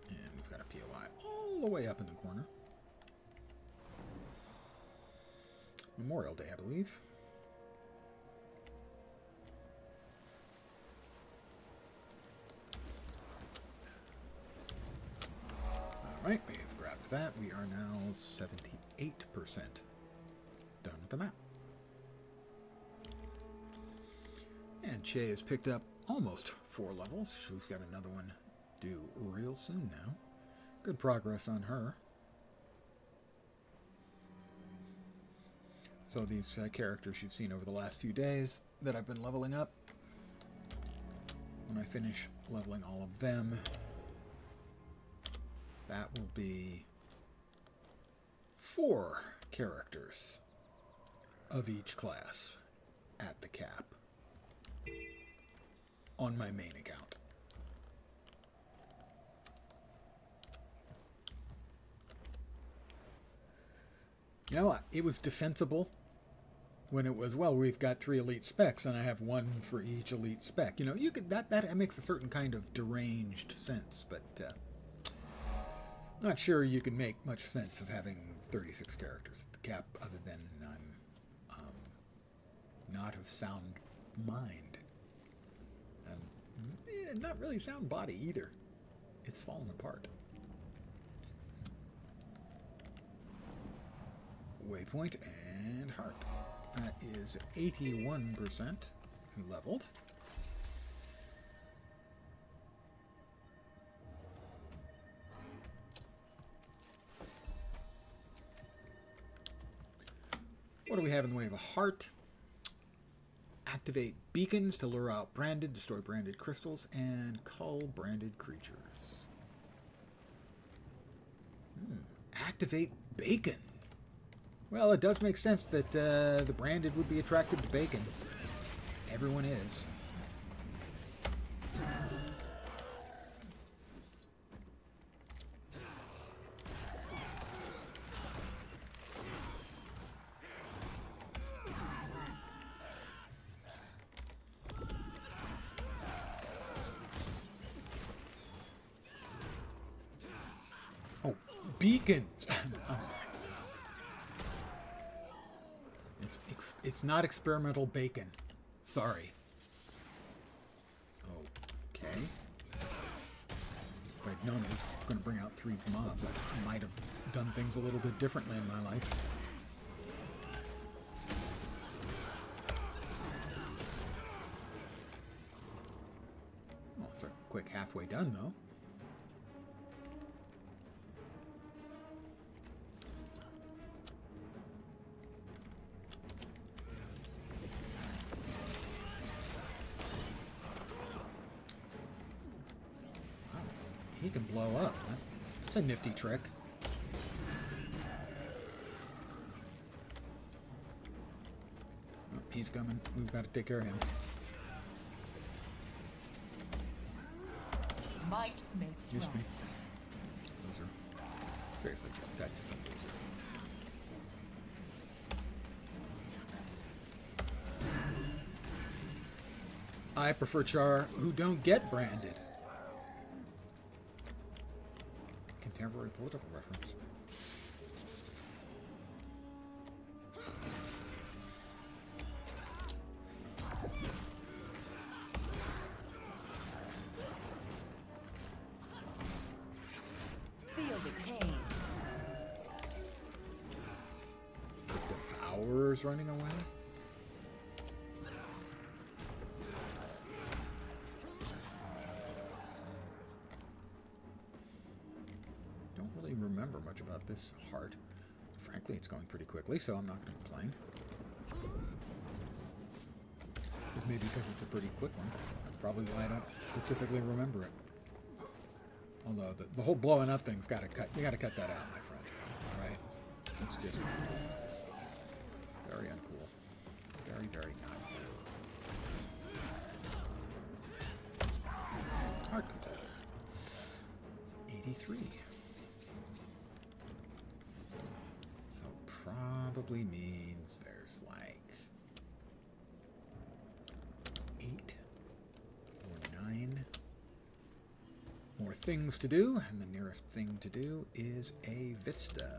And we've got a POI all the way up in the corner. Memorial Day, I believe. Alright, we have grabbed that. We are now 78% done with the map. And Che has picked up almost 4 levels. She's got another one due real soon now. Good progress on her. So these characters you've seen over the last few days that I've been leveling up, when I finish leveling all of them, that will be 4 characters of each class at the cap on my main account. You know, it was defensible when it was, well, we've got 3 elite specs and I have 1 for each elite spec. You know, you could that makes a certain kind of deranged sense, but not sure you can make much sense of having 36 characters at the cap, other than I'm not of sound mind. And not really sound body either. It's fallen apart. Waypoint and heart. That is 81% leveled. What do we have in the way of a heart? Activate beacons to lure out branded, destroy branded crystals, and cull branded creatures. Activate bacon. Well, it does make sense that the branded would be attracted to bacon. Everyone is. beacons. I'm sorry. It's not experimental bacon. Sorry. Okay. If I'd known it was going to bring out 3 mobs, I might have done things a little bit differently in my life. Well, it's a quick halfway done, though. He can blow up. That's a nifty trick. Oh, he's coming. We've got to take care of him. Might makes Excuse me. right. Loser. Seriously, that's just a loser. I prefer Char who don't get branded. Contemporary political reference. Feel the pain. The Devourer's running away? Don't really remember much about this heart. Frankly, it's going pretty quickly, so I'm not going to complain. Just maybe because it's a pretty quick one. That's probably why I don't specifically remember it. Although the whole blowing up thing's got to cut. You got to cut that out, my friend. All right? It's just very uncool. Very, very not cool. Hard control. 83. So probably means there's like 8 or 9 more things to do, and the nearest thing to do is a Vista.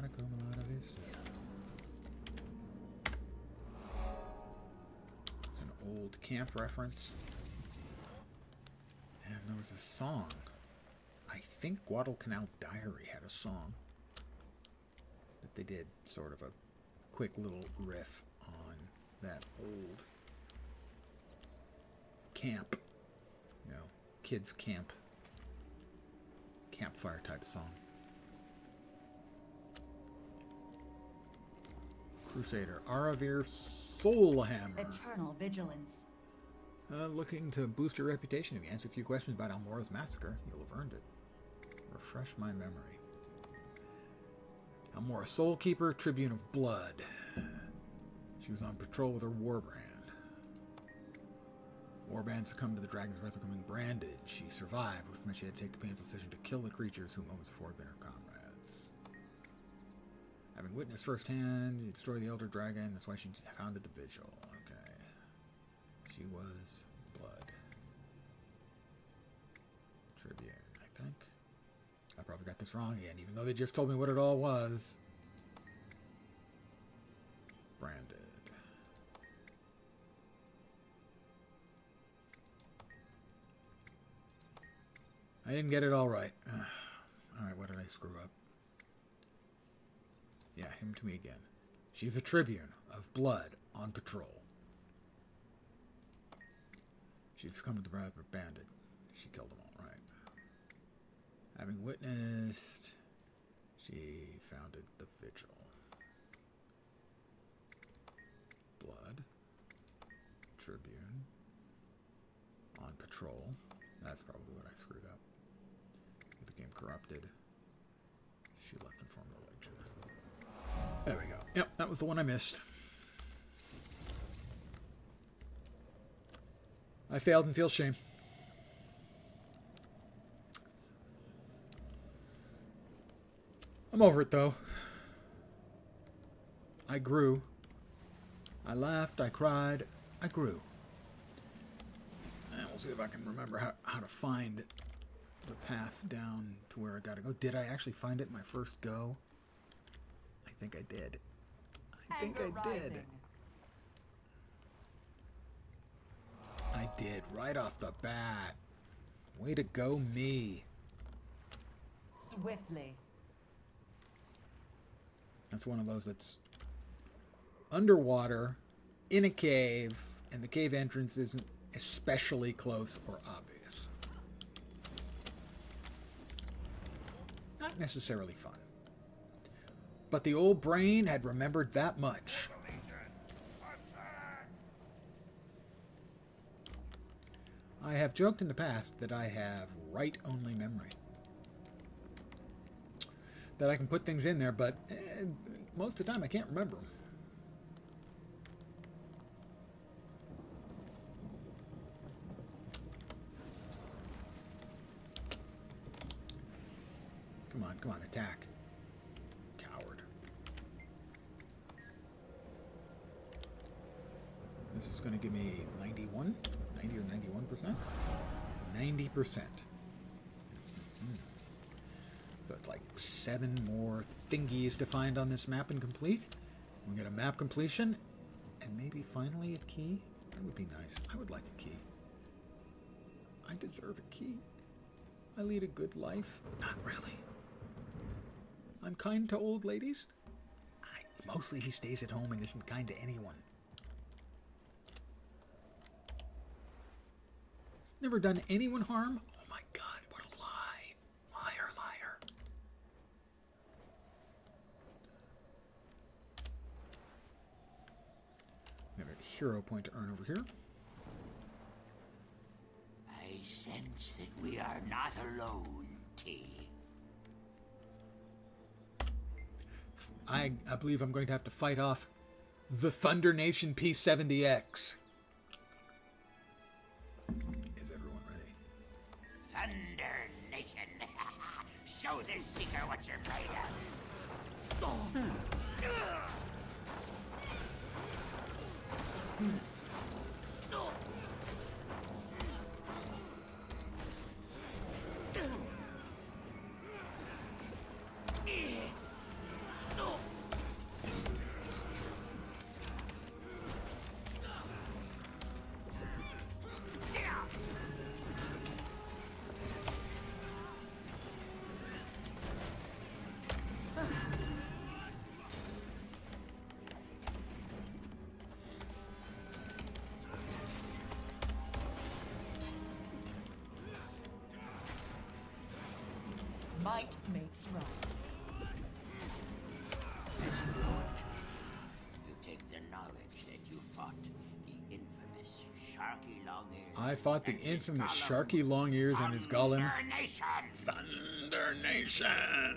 Cum laude, Vista. It's an old camp reference. And there was a song. I think Guadalcanal Diary had a song that they did sort of a quick little riff on that old camp, you know, kids camp, campfire type song. Crusader, Aravir Soulhammer. Eternal vigilance. Looking to boost your reputation. If you answer a few questions about Almora's massacre, you'll have earned it. Refresh my memory. Almora, Soulkeeper, Tribune of Blood. She was on patrol with her warband. Warband succumbed to the dragon's breath, becoming branded. She survived, which meant she had to take the painful decision to kill the creatures who moments before had been her comrades. Having witnessed firsthand, you destroyed the Elder Dragon. That's why she founded the Vigil. Okay. She was Blood. Tribune, I think. I probably got this wrong again, even though they just told me what it all was. Branded. I didn't get it all right. Alright, what did I screw up? Yeah, him to me again. She's a Tribune of Blood on patrol. She succumbed to the Brad Bandit. She killed them all, right? Having witnessed, she founded the Vigil. Blood. Tribune. On patrol. That's probably what I screwed up. He became corrupted. She left and formed a legion. There we go. Yep, that was the one I missed. I failed and feel shame. I'm over it, though. I grew. I laughed, I cried, I grew. And we'll see if I can remember how to find the path down to where I gotta go. Did I actually find it in my first go? I think I did. I think I did. I did, right off the bat. Way to go, me. Swiftly. That's one of those that's underwater, in a cave, and the cave entrance isn't especially close or obvious. Not necessarily fun. But the old brain had remembered that much. I have joked in the past that I have write-only memory. That I can put things in there, but most of the time I can't remember them. Come on, attack. Coward. This is going to give me 90 or 91%? 90%. So it's like 7 more thingies to find on this map and complete. We get a map completion, and maybe finally a key. That would be nice. I would like a key. I deserve a key. I lead a good life. Not really. I'm kind to old ladies. Mostly he stays at home and isn't kind to anyone. Never done anyone harm? Oh my God, what a lie. Liar, liar. We have a hero point to earn over here. I sense that we are not alone, T. I believe I'm going to have to fight off the Thunder Nation P-70X. Is everyone ready? Thunder Nation. Show this seeker what you're made of. Might makes right. You take the knowledge that you fought the infamous Sharky Longears. I fought the and his infamous golem, Sharky Longears and his golem. Thunder Nation. Thunder Nation!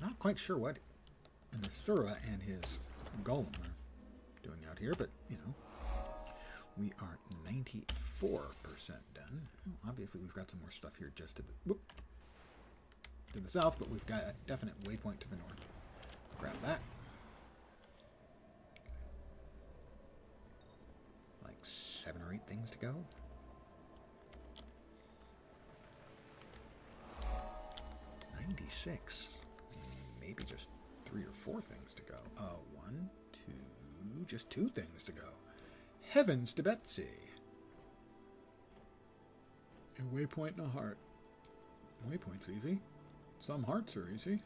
Not quite sure what Nasura and his golem are doing out here, but, you know, we are 94% done. Well, obviously, we've got some more stuff here just to the south, but we've got a definite waypoint to the north. Grab that. Like 7 or 8 things to go. $96. Maybe just 3 or 4 things to go. 1, 2, just 2 things to go. Heavens to Betsy. A waypoint and a heart. Waypoint's easy. Some hearts are easy.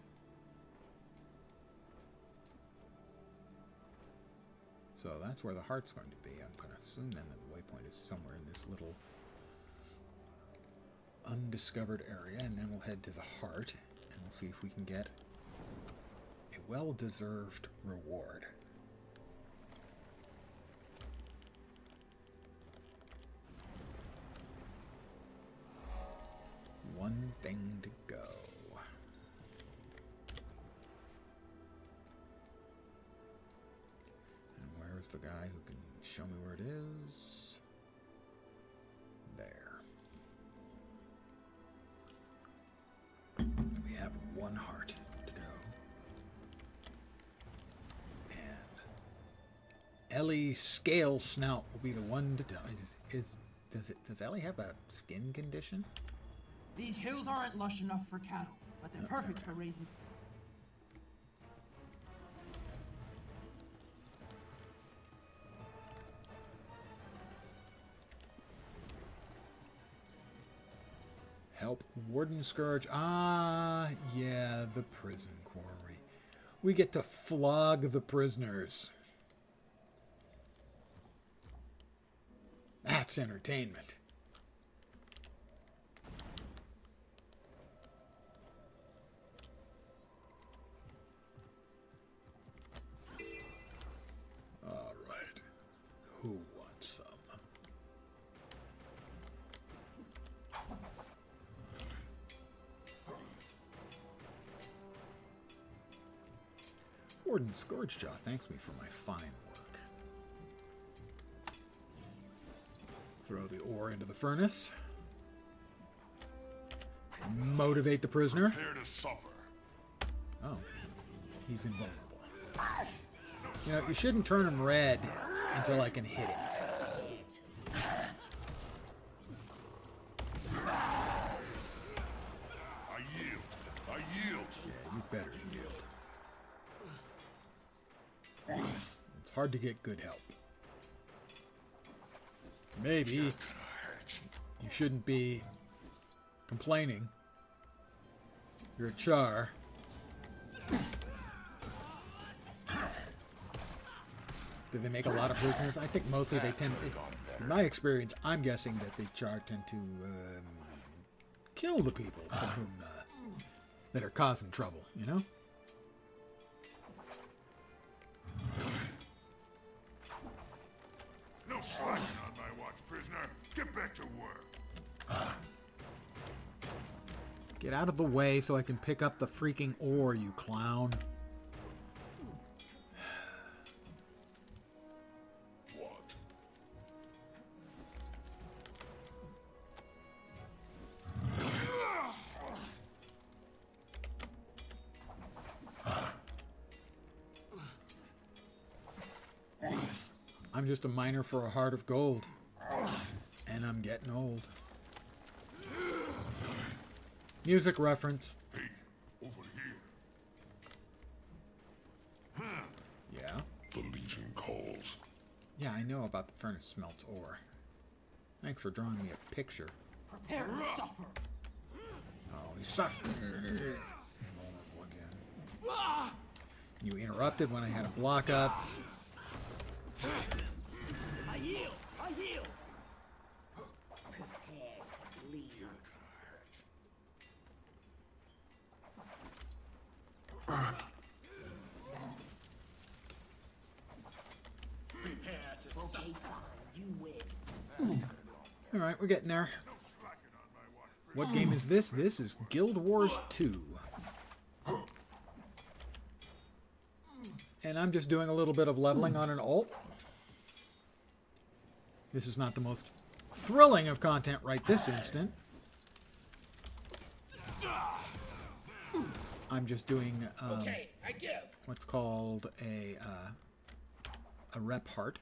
So that's where the heart's going to be. I'm going to assume then that the waypoint is somewhere in this little undiscovered area, and then we'll head to the heart, and we'll see if we can get a well-deserved reward. One thing to go. And where is the guy who can show me where it is. There. We have 1 heart to go. And Ellie Scale Snout will be the one to tell. Does Ellie have a skin condition? These hills aren't lush enough for cattle, but they're perfect for raising. Help Warden Scourge. Ah, yeah, the prison quarry. We get to flog the prisoners. That's entertainment. All right. Who wants some? Warden Scourgejaw thanks me for my fine work. Throw the ore into the furnace. Motivate the prisoner. Prepare to suffer. Oh, he's invulnerable. You know, you shouldn't turn him red until I can hit him. I yield. I yield. Yeah, you better yield. It's hard to get good help. Maybe you shouldn't be complaining. You're a char. Do they make a lot of prisoners? I think mostly they tend to, in my experience, I'm guessing that the char tend to kill the people from whom, that are causing trouble, you know? No slacking on my watch, prisoner. Get back to work. Get out of the way so I can pick up the freaking ore, you clown. What? I'm just a miner for a heart of gold. And I'm getting old. Music reference. Hey, over here. Yeah? The Legion calls. Yeah, I know about the furnace smelts ore. Thanks for drawing me a picture. Prepare to suffer. Oh, he's suffering. Vulnerable again. You interrupted when I had a block up. I yield. I yield. Alright, we're getting there. What game is this? This is Guild Wars 2. And I'm just doing a little bit of leveling on an alt. This is not the most thrilling of content right this instant. I'm just doing what's called a rep heart.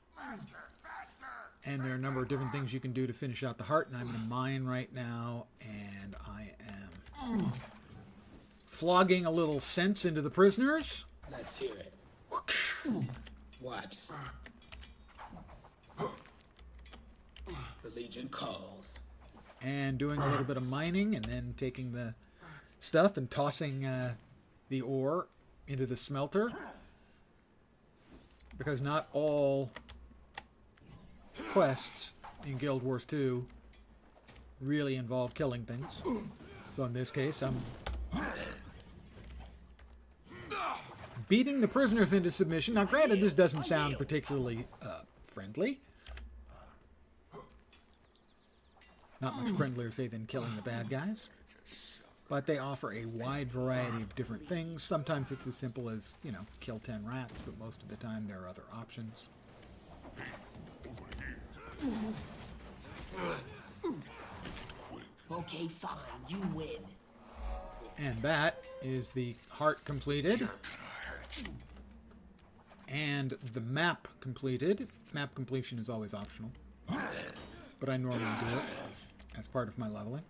And there are a number of different things you can do to finish out the heart, and I'm in a mine right now, and I am flogging a little sense into the prisoners. Let's hear it. What? The Legion calls. And doing a little bit of mining, and then taking the stuff and tossing the ore into the smelter. Because not all quests in Guild Wars 2 really involve killing things. So in this case, I'm beating the prisoners into submission. Now granted, this doesn't sound particularly friendly. Not much friendlier, say, than killing the bad guys. But they offer a wide variety of different things. Sometimes it's as simple as, you know, kill 10 rats, but most of the time there are other options. Okay, fine, you win. And that is the heart completed. And the map completed. Map completion is always optional, but I normally do it as part of my leveling.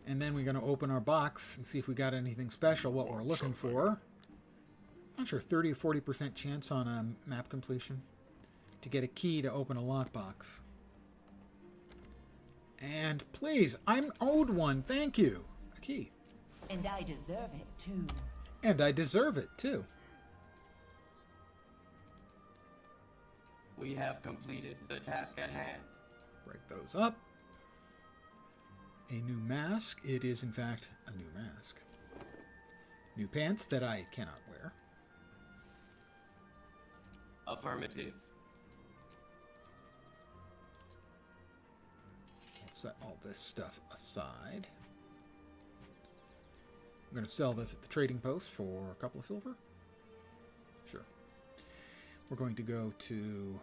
And then we're going to open our box and see if we got anything special, what we're looking for. Not sure, 30 or 40% chance on a map completion to get a key to open a lockbox. And please, I'm owed one. Thank you. A key. And I deserve it, too. And I deserve it, too. We have completed the task at hand. Break those up. A new mask. It is, in fact, a new mask. New pants that I cannot wear. Affirmative. I'll set all this stuff aside. I'm going to sell this at the trading post for a couple of silver. Sure. We're going to go to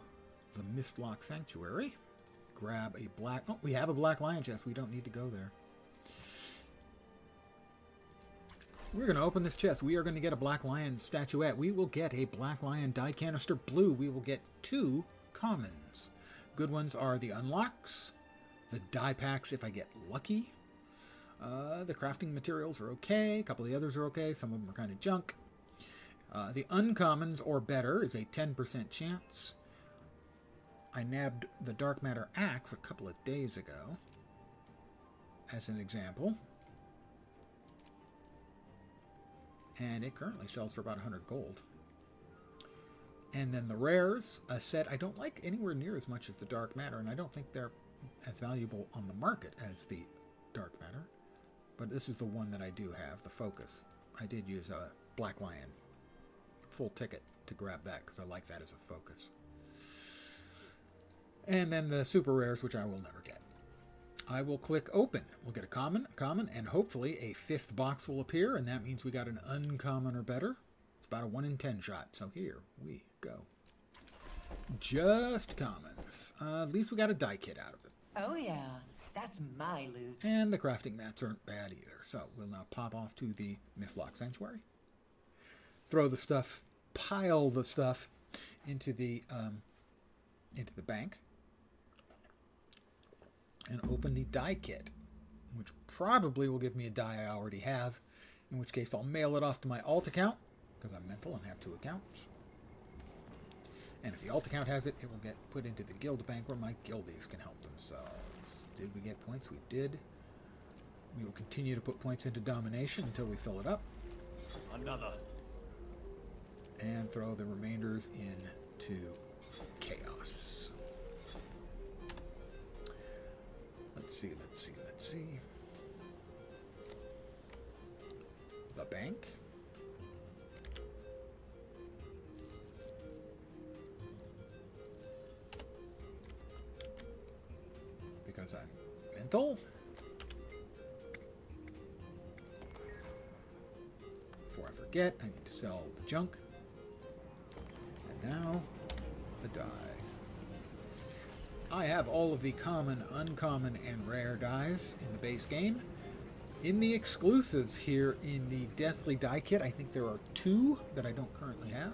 the Mistlock Sanctuary. Grab a black... Oh, we have a black lion chest. We don't need to go there. We're going to open this chest. We are going to get a black lion statuette. We will get a black lion die canister blue. We will get 2 commons. Good ones are the unlocks, the die packs if I get lucky. The crafting materials are okay. A couple of the others are okay. Some of them are kind of junk. The uncommons or better is a 10% chance. I nabbed the Dark Matter Axe a couple of days ago, as an example. And it currently sells for about 100 gold. And then the rares, a set I don't like anywhere near as much as the Dark Matter, and I don't think they're as valuable on the market as the Dark Matter. But this is the one that I do have, the Focus. I did use a Black Lion full ticket to grab that because I like that as a focus. And then the super rares, which I will never get. I will click open. We'll get a common, and hopefully a 5th box will appear, and that means we got an uncommon or better. It's about a 1 in 10 shot, so here we go. Just commons. At least we got a die kit out of it. Oh yeah, that's my loot. And the crafting mats aren't bad either, so we'll now pop off to the Mistlock Sanctuary. Throw the stuff, pile the stuff into the bank. And open the die kit, which probably will give me a die I already have, in which case I'll mail it off to my alt account, because I'm mental and have 2 accounts. And if the alt account has it, it will get put into the guild bank where my guildies can help themselves. Did we get points? We did. We will continue to put points into domination until we fill it up. Another. And throw the remainders into chaos. Let's see. The bank. Because I'm mental. Before I forget, I need to sell the junk. And now, the dies. I have all of the common, uncommon, and rare dies in the base game. In the exclusives here in the Deathly Die Kit, I think there are 2 that I don't currently have.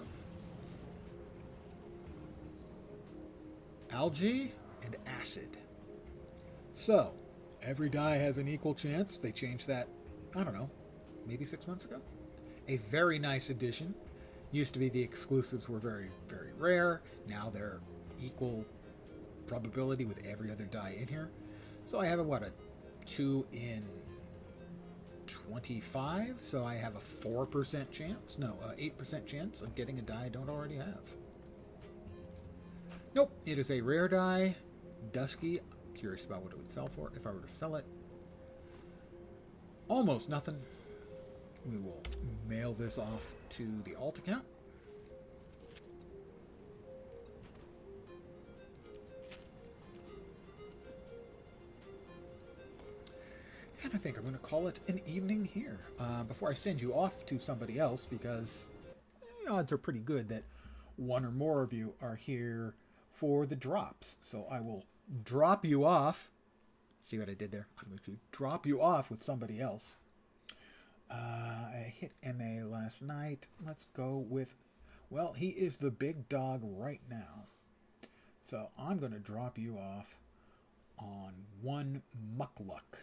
Algae and Acid. So, every die has an equal chance. They changed that, I don't know, maybe 6 months ago. A very nice addition. Used to be the exclusives were very, very rare. Now they're equal probability with every other die in here. So I have a 2 in 25, so I have a 4% chance, no, 8% chance of getting a die I don't already have. Nope, it is a rare die, Dusky. Curious about what it would sell for if I were to sell it. Almost nothing. We will mail this off to the alt account. And I think I'm going to call it an evening here. Before I send you off to somebody else, because odds are pretty good that one or more of you are here for the drops. So I will drop you off. See what I did there? I'm going to drop you off with somebody else. I hit MA last night. Let's go with, well, he is the big dog right now. So I'm going to drop you off on one Muckluck.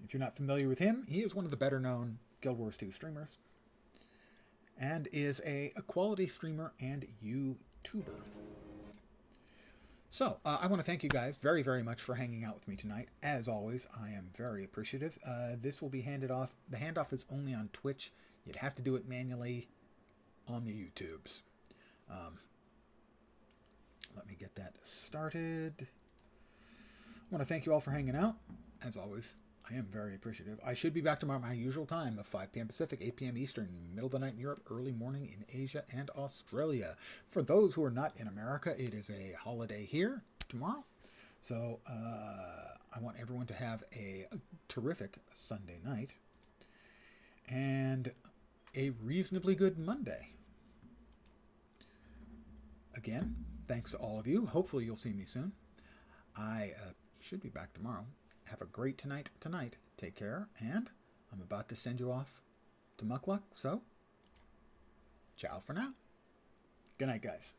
If you're not familiar with him, he is one of the better known Guild Wars 2 streamers and is a quality streamer and YouTuber. So, I want to thank you guys very, very much for hanging out with me tonight. As always, I am very appreciative. This will be handed off. The handoff is only on Twitch. You'd have to do it manually on the YouTubes. Let me get that started. I want to thank you all for hanging out. As always, I am very appreciative. I should be back tomorrow at my usual time of 5 p.m. Pacific, 8 p.m. Eastern, middle of the night in Europe, early morning in Asia and Australia. For those who are not in America, it is a holiday here tomorrow. So I want everyone to have a terrific Sunday night and a reasonably good Monday. Again, thanks to all of you. Hopefully you'll see me soon. I should be back tomorrow. Have a great tonight. Take care, and I'm about to send you off to Muckluck, so ciao for now. Good night, guys.